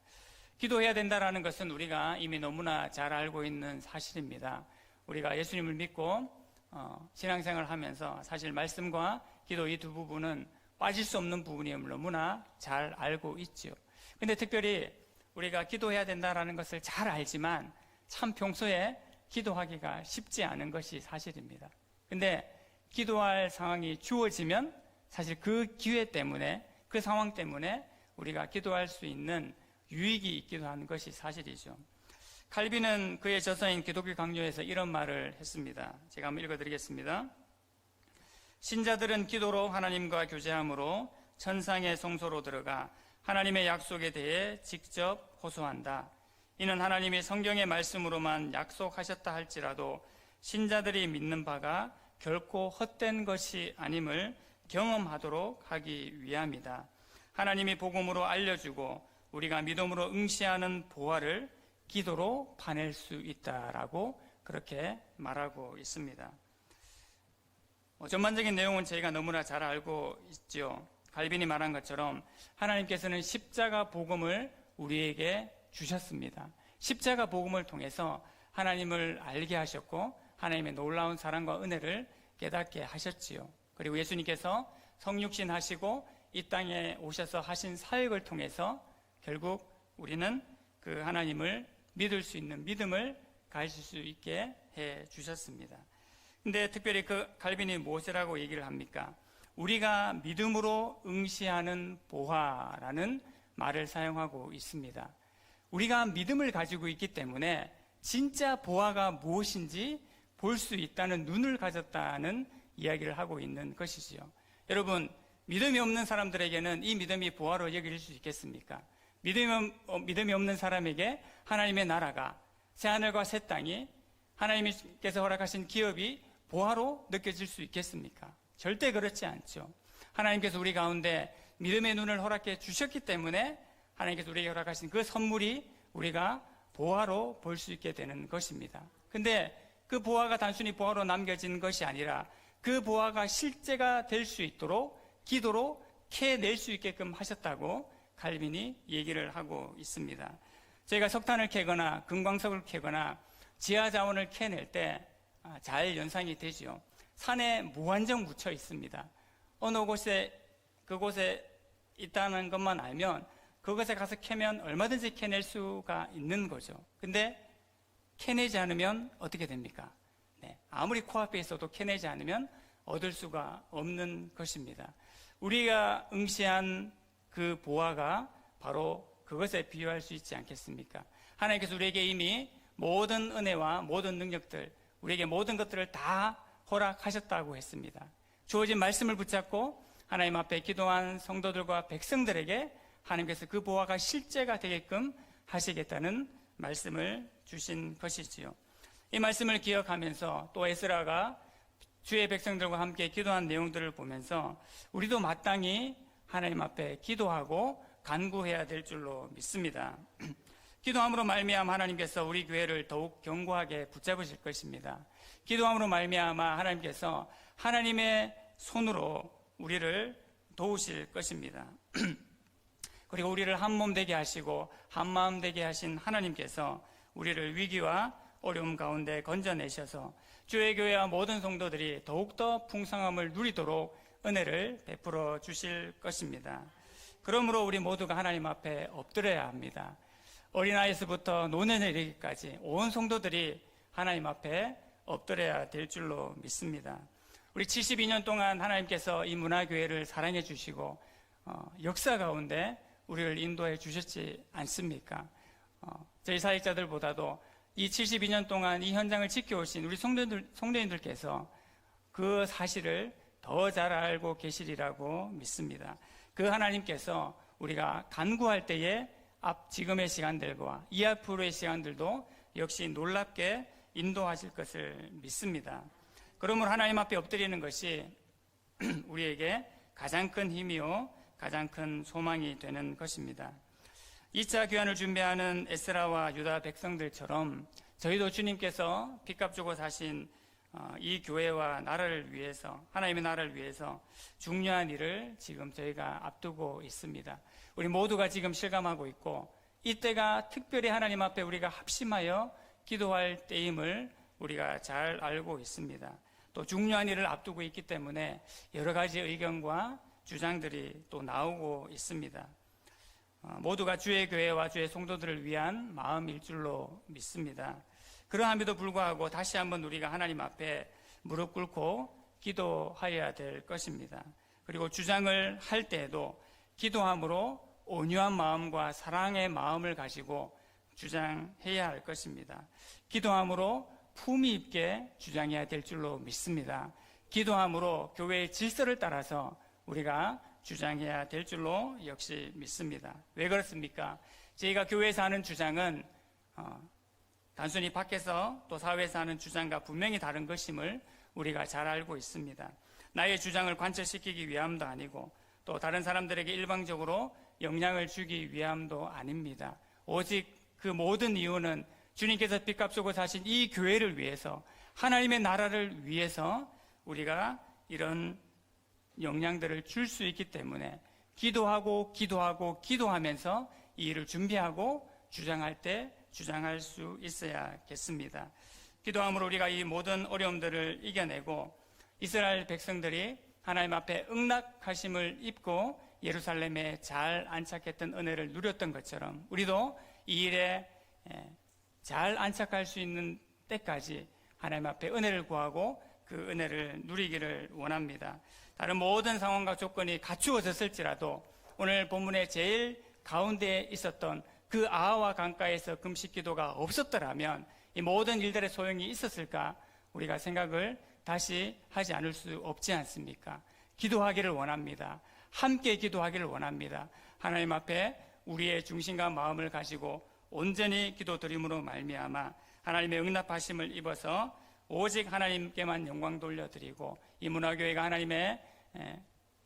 기도해야 된다는 것은 우리가 이미 너무나 잘 알고 있는 사실입니다. 우리가 예수님을 믿고 신앙생활을 하면서 사실 말씀과 기도 이 두 부분은 빠질 수 없는 부분임을 너무나 잘 알고 있죠. 근데 특별히 우리가 기도해야 된다는 것을 잘 알지만 참 평소에 기도하기가 쉽지 않은 것이 사실입니다. 근데 기도할 상황이 주어지면 사실 그 기회 때문에, 그 상황 때문에 우리가 기도할 수 있는 유익이 있기도 한 것이 사실이죠. 칼빈은 그의 저서인 기독교 강요에서 이런 말을 했습니다. 제가 한번 읽어드리겠습니다. 신자들은 기도로 하나님과 교제함으로 천상의 성소로 들어가 하나님의 약속에 대해 직접 호소한다. 이는 하나님이 성경의 말씀으로만 약속하셨다 할지라도 신자들이 믿는 바가 결코 헛된 것이 아님을 경험하도록 하기 위함이다. 하나님이 복음으로 알려주고 우리가 믿음으로 응시하는 보화를 기도로 파낼 수 있다라고 그렇게 말하고 있습니다. 전반적인 내용은 저희가 너무나 잘 알고 있죠. 갈빈이 말한 것처럼 하나님께서는 십자가 복음을 우리에게 주셨습니다. 십자가 복음을 통해서 하나님을 알게 하셨고 하나님의 놀라운 사랑과 은혜를 깨닫게 하셨지요. 그리고 예수님께서 성육신 하시고 이 땅에 오셔서 하신 사역을 통해서 결국 우리는 그 하나님을 믿을 수 있는 믿음을 가질 수 있게 해 주셨습니다. 근데 특별히 그 갈빈이 무엇이라고 얘기를 합니까? 우리가 믿음으로 응시하는 보화라는 말을 사용하고 있습니다. 우리가 믿음을 가지고 있기 때문에 진짜 보화가 무엇인지 볼 수 있다는 눈을 가졌다는 이야기를 하고 있는 것이지요. 여러분, 믿음이 없는 사람들에게는 이 믿음이 보화로 여길 수 있겠습니까? 믿음이 없는 사람에게 하나님의 나라가, 새하늘과 새 땅이, 하나님께서 허락하신 기업이 보화로 느껴질 수 있겠습니까? 절대 그렇지 않죠. 하나님께서 우리 가운데 믿음의 눈을 허락해 주셨기 때문에 하나님께서 우리에게 허락하신 그 선물이 우리가 보화로 볼 수 있게 되는 것입니다. 근데 그 보화가 단순히 보화로 남겨진 것이 아니라 그 보화가 실제가 될 수 있도록 기도로 캐낼 수 있게끔 하셨다고 칼빈이 얘기를 하고 있습니다. 저희가 석탄을 캐거나 금광석을 캐거나 지하 자원을 캐낼 때 잘 연상이 되죠. 산에 무한정 묻혀 있습니다. 어느 곳에 그곳에 있다는 것만 알면 그것에 가서 캐면 얼마든지 캐낼 수가 있는 거죠. 근데 캐내지 않으면 어떻게 됩니까? 아무리 코앞에 있어도 캐내지 않으면 얻을 수가 없는 것입니다. 우리가 응시한 그 보화가 바로 그것에 비유할 수 있지 않겠습니까? 하나님께서 우리에게 이미 모든 은혜와 모든 능력들, 우리에게 모든 것들을 다 허락하셨다고 했습니다. 주어진 말씀을 붙잡고 하나님 앞에 기도한 성도들과 백성들에게 하나님께서 그 보화가 실제가 되게끔 하시겠다는 말씀을 주신 것이지요. 이 말씀을 기억하면서 또 에스라가 주의 백성들과 함께 기도한 내용들을 보면서 우리도 마땅히 하나님 앞에 기도하고 간구해야 될 줄로 믿습니다. 기도함으로 말미암아 하나님께서 우리 교회를 더욱 견고하게 붙잡으실 것입니다. 기도함으로 말미암아 하나님께서 하나님의 손으로 우리를 도우실 것입니다. 그리고 우리를 한 몸 되게 하시고 한 마음 되게 하신 하나님께서 우리를 위기와 어려움 가운데 건져내셔서 주의 교회와 모든 성도들이 더욱더 풍성함을 누리도록 은혜를 베풀어 주실 것입니다. 그러므로 우리 모두가 하나님 앞에 엎드려야 합니다. 어린아이에서부터 노년에 이르기까지 온 성도들이 하나님 앞에 엎드려야 될 줄로 믿습니다. 우리 72년 동안 하나님께서 이 문화교회를 사랑해 주시고 역사 가운데 우리를 인도해 주셨지 않습니까? 저희 사역자들보다도 이 72년 동안 이 현장을 지켜오신 우리 성도님들께서 그 사실을 더 잘 알고 계시리라고 믿습니다. 그 하나님께서 우리가 간구할 때에 지금의 시간들과 이 앞으로의 시간들도 역시 놀랍게 인도하실 것을 믿습니다. 그러므로 하나님 앞에 엎드리는 것이 우리에게 가장 큰 힘이요 가장 큰 소망이 되는 것입니다. 2차 귀환을 준비하는 에스라와 유다 백성들처럼 저희도 주님께서 빚값 주고 사신 이 교회와 나라를 위해서, 하나님의 나라를 위해서 중요한 일을 지금 저희가 앞두고 있습니다. 우리 모두가 지금 실감하고 있고 이때가 특별히 하나님 앞에 우리가 합심하여 기도할 때임을 우리가 잘 알고 있습니다. 또 중요한 일을 앞두고 있기 때문에 여러 가지 의견과 주장들이 또 나오고 있습니다. 모두가 주의 교회와 주의 성도들을 위한 마음일 줄로 믿습니다. 그러함에도 불구하고 다시 한번 우리가 하나님 앞에 무릎 꿇고 기도해야 될 것입니다. 그리고 주장을 할 때에도 기도함으로 온유한 마음과 사랑의 마음을 가지고 주장해야 할 것입니다. 기도함으로 품위 있게 주장해야 될 줄로 믿습니다. 기도함으로 교회의 질서를 따라서 우리가 주장해야 될 줄로 역시 믿습니다. 왜 그렇습니까? 저희가 교회에서 하는 주장은 단순히 밖에서 또 사회에서 하는 주장과 분명히 다른 것임을 우리가 잘 알고 있습니다. 나의 주장을 관철시키기 위함도 아니고 또 다른 사람들에게 일방적으로 영향을 주기 위함도 아닙니다. 오직 그 모든 이유는 주님께서 빚값 주고 사신 이 교회를 위해서, 하나님의 나라를 위해서 우리가 이런 영향들을 줄 수 있기 때문에 기도하면서 이 일을 준비하고 주장할 때 주장할 수 있어야겠습니다. 기도함으로 우리가 이 모든 어려움들을 이겨내고 이스라엘 백성들이 하나님 앞에 응낙하심을 입고 예루살렘에 잘 안착했던 은혜를 누렸던 것처럼 우리도 이 일에 잘 안착할 수 있는 때까지 하나님 앞에 은혜를 구하고 그 은혜를 누리기를 원합니다. 다른 모든 상황과 조건이 갖추어졌을지라도 오늘 본문의 제일 가운데에 있었던 그 아하와 강가에서 금식 기도가 없었더라면 이 모든 일들의 소용이 있었을까 우리가 생각을 다시 하지 않을 수 없지 않습니까? 기도하기를 원합니다. 함께 기도하기를 원합니다. 하나님 앞에 우리의 중심과 마음을 가지고 온전히 기도드림으로 말미암아 하나님의 응답하심을 입어서 오직 하나님께만 영광 돌려드리고 이 문화교회가 하나님의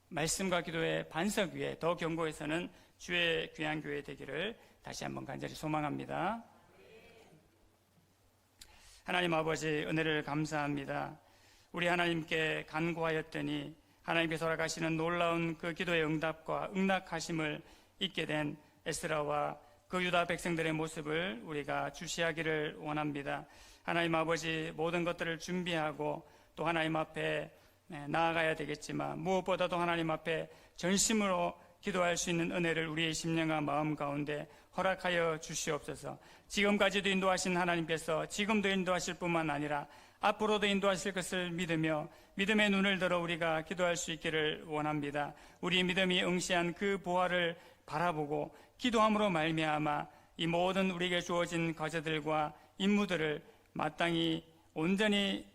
말씀과 기도의 반석 위에 더 견고해서는 주의 귀한 교회 되기를 다시 한번 간절히 소망합니다. 하나님 아버지 은혜를 감사합니다. 우리 하나님께 간구하였더니 하나님께서 허락하시는 놀라운 그 기도의 응답과 응낙하심을 잊게 된 에스라와 그 유다 백성들의 모습을 우리가 주시하기를 원합니다. 하나님 아버지 모든 것들을 준비하고 또 하나님 앞에 나아가야 되겠지만 무엇보다도 하나님 앞에 전심으로 기도할 수 있는 은혜를 우리의 심령과 마음 가운데 허락하여 주시옵소서. 지금까지도 인도하신 하나님께서 지금도 인도하실 뿐만 아니라 앞으로도 인도하실 것을 믿으며 믿음의 눈을 들어 우리가 기도할 수 있기를 원합니다. 우리 믿음이 응시한 그 보화를 바라보고 기도함으로 말미암아 이 모든 우리에게 주어진 과제들과 임무들을 마땅히 온전히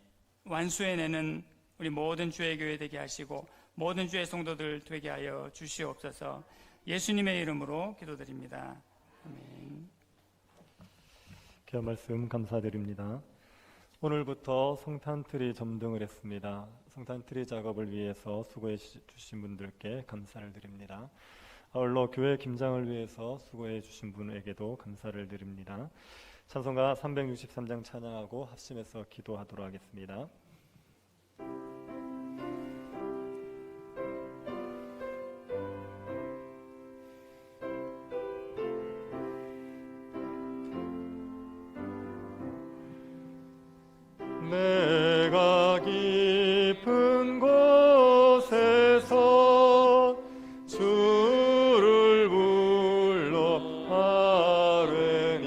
완수해내는 우리 모든 주의 교회 되게 하시고 모든 주의 성도들 되게 하여 주시옵소서. 예수님의 이름으로 기도드립니다. 아멘. 귀한 말씀 감사드립니다. 오늘부터 성탄트리 점등을 했습니다. 성탄트리 작업을 위해서 수고해 주신 분들께 감사를 드립니다. 아울러 교회 김장을 위해서 수고해 주신 분에게도 감사를 드립니다. 찬송가 363장 찬양하고 합심해서 기도하도록 하겠습니다. 내가 깊은 곳에서 주를 불러 아뢰니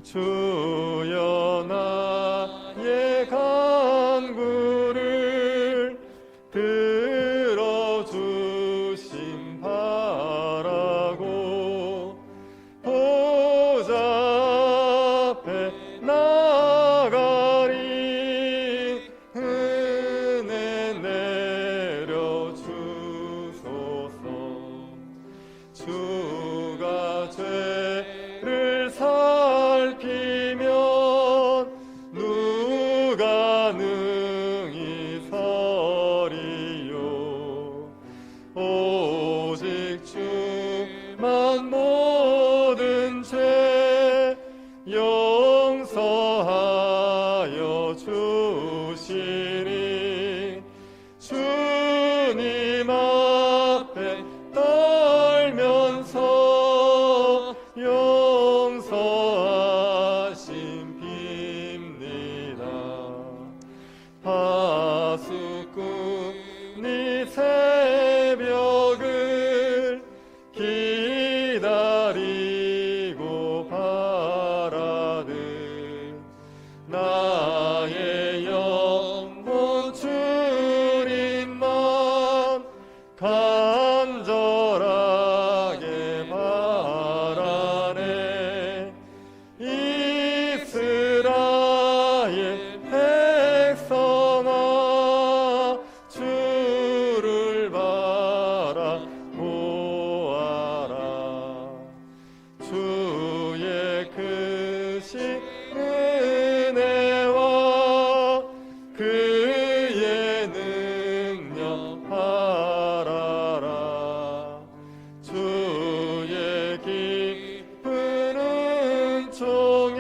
주여 나의 간구를 들어주심 바라고 보좌 앞에 나가리 은혜 내려주소서. 주가 죄를 살피면 누가 능히 서리요. 오직 주만 모든 죄 용서하여 주시니 주님 앞에 떨면서 용서하심 빕니다. 파수꾼이 새벽을 기다리고 바라듯 나의 영혼 주님만 간절하게 바라네. 이스라엘 백성아 주를 바라보아라. 주의 크신 은혜와 그의 능력 바라라. 주의 깊은 은총에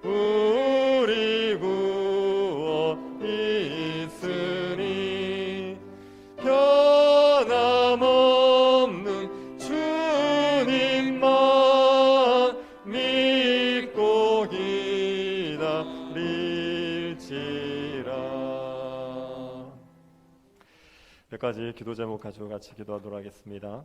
우리 구원 있으니 변함없는 주님만 믿고 기다릴지라. 몇 가지 기도 제목 가지고 같이 기도하도록 하겠습니다.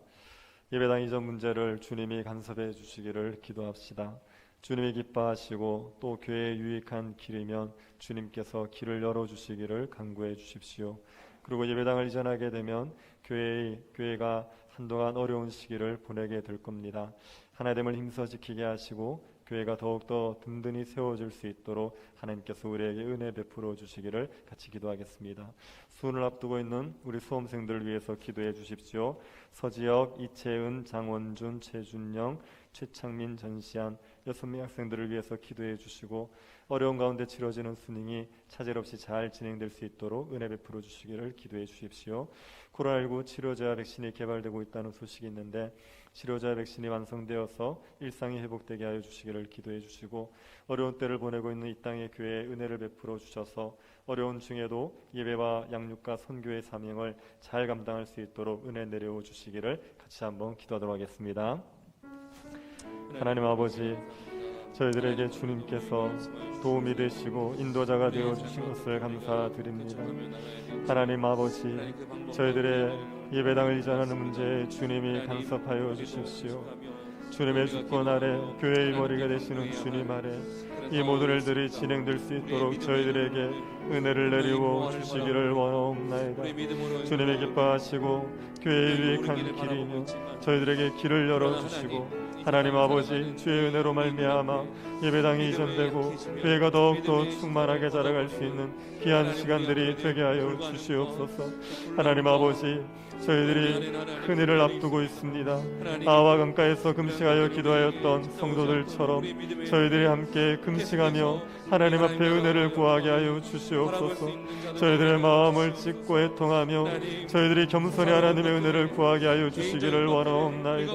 예배당 이전 문제를 주님이 간섭해 주시기를 기도합시다. 주님이 기뻐하시고 또 교회에 유익한 길이면 주님께서 길을 열어주시기를 간구해 주십시오. 그리고 예배당을 이전하게 되면 교회가 한동안 어려운 시기를 보내게 될 겁니다. 하나됨을 힘써 지키게 하시고 교회가 더욱더 든든히 세워질 수 있도록 하나님께서 우리에게 은혜 베풀어 주시기를 같이 기도하겠습니다. 수훈을 앞두고 있는 우리 수험생들을 위해서 기도해 주십시오. 서지혁, 이채은, 장원준, 최준영, 최창민, 전시안 6명 학생들을 위해서 기도해 주시고 어려운 가운데 치러지는 수능이 차질 없이 잘 진행될 수 있도록 은혜 베풀어 주시기를 기도해 주십시오. 코로나19 치료자 백신이 개발되고 있다는 소식이 있는데 치료자 백신이 완성되어서 일상이 회복되게 하여 주시기를 기도해 주시고 어려운 때를 보내고 있는 이 땅의 교회에 은혜를 베풀어 주셔서 어려운 중에도 예배와 양육과 선교의 사명을 잘 감당할 수 있도록 은혜 내려 주시기를 같이 한번 기도하도록 하겠습니다. 하나님 아버지, 저희들에게 주님께서 도움이 되시고 인도자가 되어 주신 것을 감사드립니다. 하나님 아버지, 저희들의 예배당을 이전하는 문제에 주님이 간섭하여 주십시오. 주님의 주권 아래 교회의 머리가 되시는 주님 아래 이 모든 일들이 진행될 수 있도록 저희들에게 은혜를 내리워 주시기를 원하옵나이다. 주님의 기뻐하시고 교회의 유익한 길이며 저희들에게 길을 열어주시고 하나님 아버지, 주의 은혜로 말미암아 예배당이 이전되고 교회가 더욱더 충만하게 자라갈 수 있는 귀한 시간들이 되게 하여 주시옵소서. 하나님 아버지, 저희들이 큰 일을 앞두고 있습니다. 아와 강가에서 금식하여 기도하였던 성도들처럼 저희들이 함께 금식하며 하나님 앞에 은혜를 구하게 하여 주시옵소서. 저희들의 마음을 찢고 애통하며 저희들이 겸손히 하나님의 은혜를 구하게 하여 주시기를 원하옵나이다.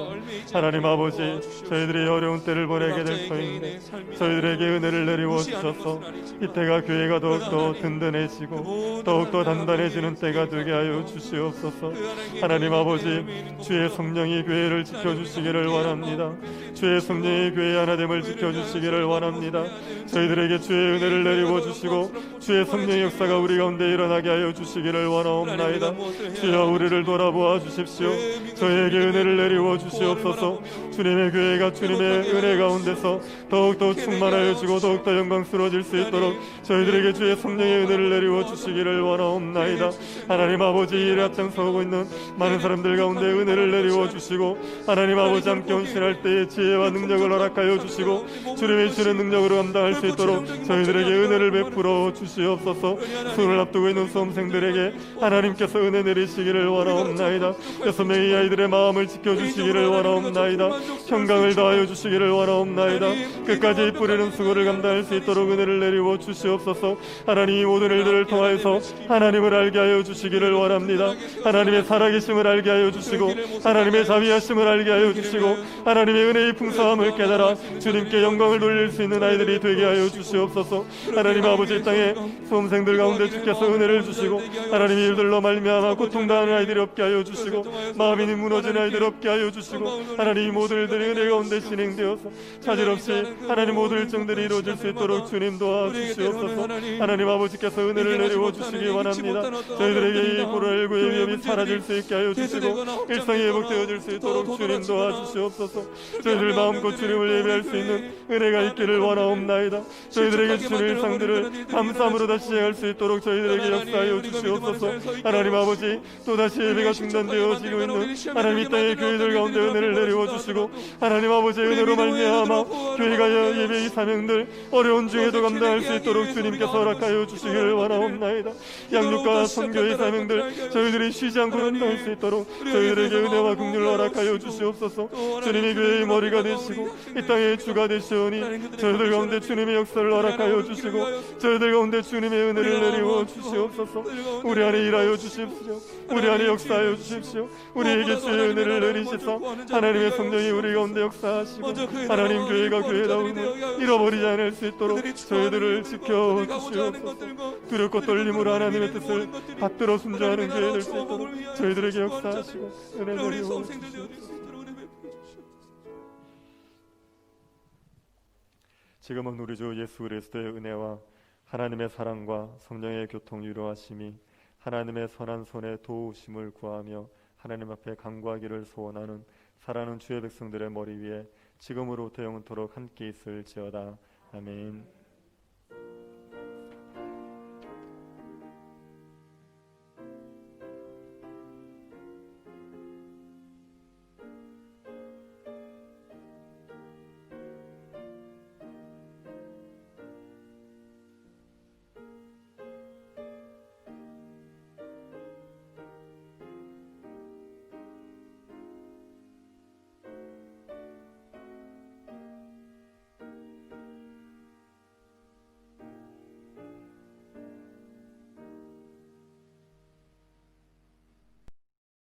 하나님 아버지, 저희들이 어려운 때를 보내게 될 터인데 저희들에게 은혜를 내리워 주셔서 이때가 교회가 더욱더 든든해지고 더욱더 단단해지는 때가 되게 하여 주시옵소서. 하나님 아버지, 주의 성령이 교회를 지켜주시기를 원합니다. 주의 성령이 교회의 하나됨을 지켜주시기를 원합니다. 저희들에게 주의 은혜를 내리워 주시고 주의 성령의 역사가 우리 가운데 일어나게 하여 주시기를 원하옵나이다. 주여 우리를 돌아보아 주십시오. 저희에게 은혜를 내리워 주시옵소서. 주님의 교회가 주님의 은혜 가운데서 더욱더 충만하여지고 더욱더 영광스러워질 수 있도록 저희들에게 주의 성령의 은혜를 내리워 주시기를 원하옵나이다. 하나님 아버지, 이 일에 앞장서고 있는 많은 사람들 가운데 은혜를 내리워 주시고 하나님 아버지 함께 헌신할 때에 지혜와 능력을 허락하여 주시고 주님의 주는 능력으로 감당할 수 있도록 저희들에게 은혜를 베풀어 주시옵소서. 수능을 앞두고 있는 수험생들에게 하나님께서 은혜 내리시기를 원하옵나이다. 6명의 아이들의 마음을 지켜주시기를 원하옵나이다. 평강을 더하여 주시기를 원하옵나이다. 끝까지 뿌리는 수고를 감당할 수 있도록 은혜를 내리워 주시옵소서. 하나님, 이 모든 일들을 통하여서 하나님을 알게 하여 주시기를 원합니다. 하나님의 살아계심을 알게 하여 주시고 하나님의 자비하심을 알게 하여 주시고 하나님의 은혜의 풍성함을 깨달아 주님께 영광을 돌릴 수 있는 아이들이 되게 하여 주시옵소서. 하나님 아버지, 땅에 수험생들 가운데 주께서 은혜를 주시고 하나님 일들로 말미암아 고통당하는 아이들이 없게 하여 주시고 마음이 무너진 아이들 없게 하여 주시고 하나님, 이 모든 일들이 은혜 가운데 진행되어서 차질 없이 하나님 모든 일정들이 이루어질 수 있도록 주님 도와주시옵소서. 하나님 아버지께서 은혜를 내리워 주시기 원합니다. 저희들에게 이 코로나19의 위험이 사라질 수 있게 하여 주시고 일상이 회복되어질 수 있도록 주님 도와주시옵소서. 저희들 마음껏 주님을 예배할 수 있는 은혜가 있기를 원하옵나이다. 저희들에게 주신 일상들을 감사함으로 다시 시행할 수 있도록 저희들에게 역사하여 주시옵소서. 하나님 아버지, 또다시 예배가 중단되어지고 있는 하나님 이 땅의 교회들 가운데 은혜를 내리워 주시고 하나님 아버지의 은혜로 말미암아 교회가 예배의 사명들 어려운 중에도 감당할 수 있도록 주님께서 허락하여 주시기를 원하옵나이다. 양육과 선교의 사명들 저희들이 쉬지 않고 감당할 수 있도록 저희들에게 은혜와 긍휼을 허락하여 주시옵소서. 주님이 교회의 머리가 되시고 이 땅의 주가 되시오니 저희들 가운데 주님의 역사를 허락하여 주시고 저희들 가운데 주님의 은혜를 내리워 주시옵소서. 우리 안에 일하여 주십시오. 우리 안에 역사하여 주십시오. 우리에게 주의 은혜를 내리시사 하나님의 성령이 우리 가운데 역사하시고 하나님 교회가 교회다움을 잃어버리지 않을 수 있도록 저희들을 지켜 주시옵소서. 두렵고 떨림으로 하나님의 뜻을 받들어 순종하는 교회 될 수 있도록 저희들에게 역사하시고 은혜 내리워 주시옵소서. 지금은 우리 주 예수 그리스도의 은혜와 하나님의 사랑과 성령의 교통 유로하심이 하나님의 선한 손에 도우심을 구하며 하나님 앞에 간구하기를 소원하는 사랑하는 주의 백성들의 머리 위에 지금으로부터 영원토록 함께 있을지어다. 아멘.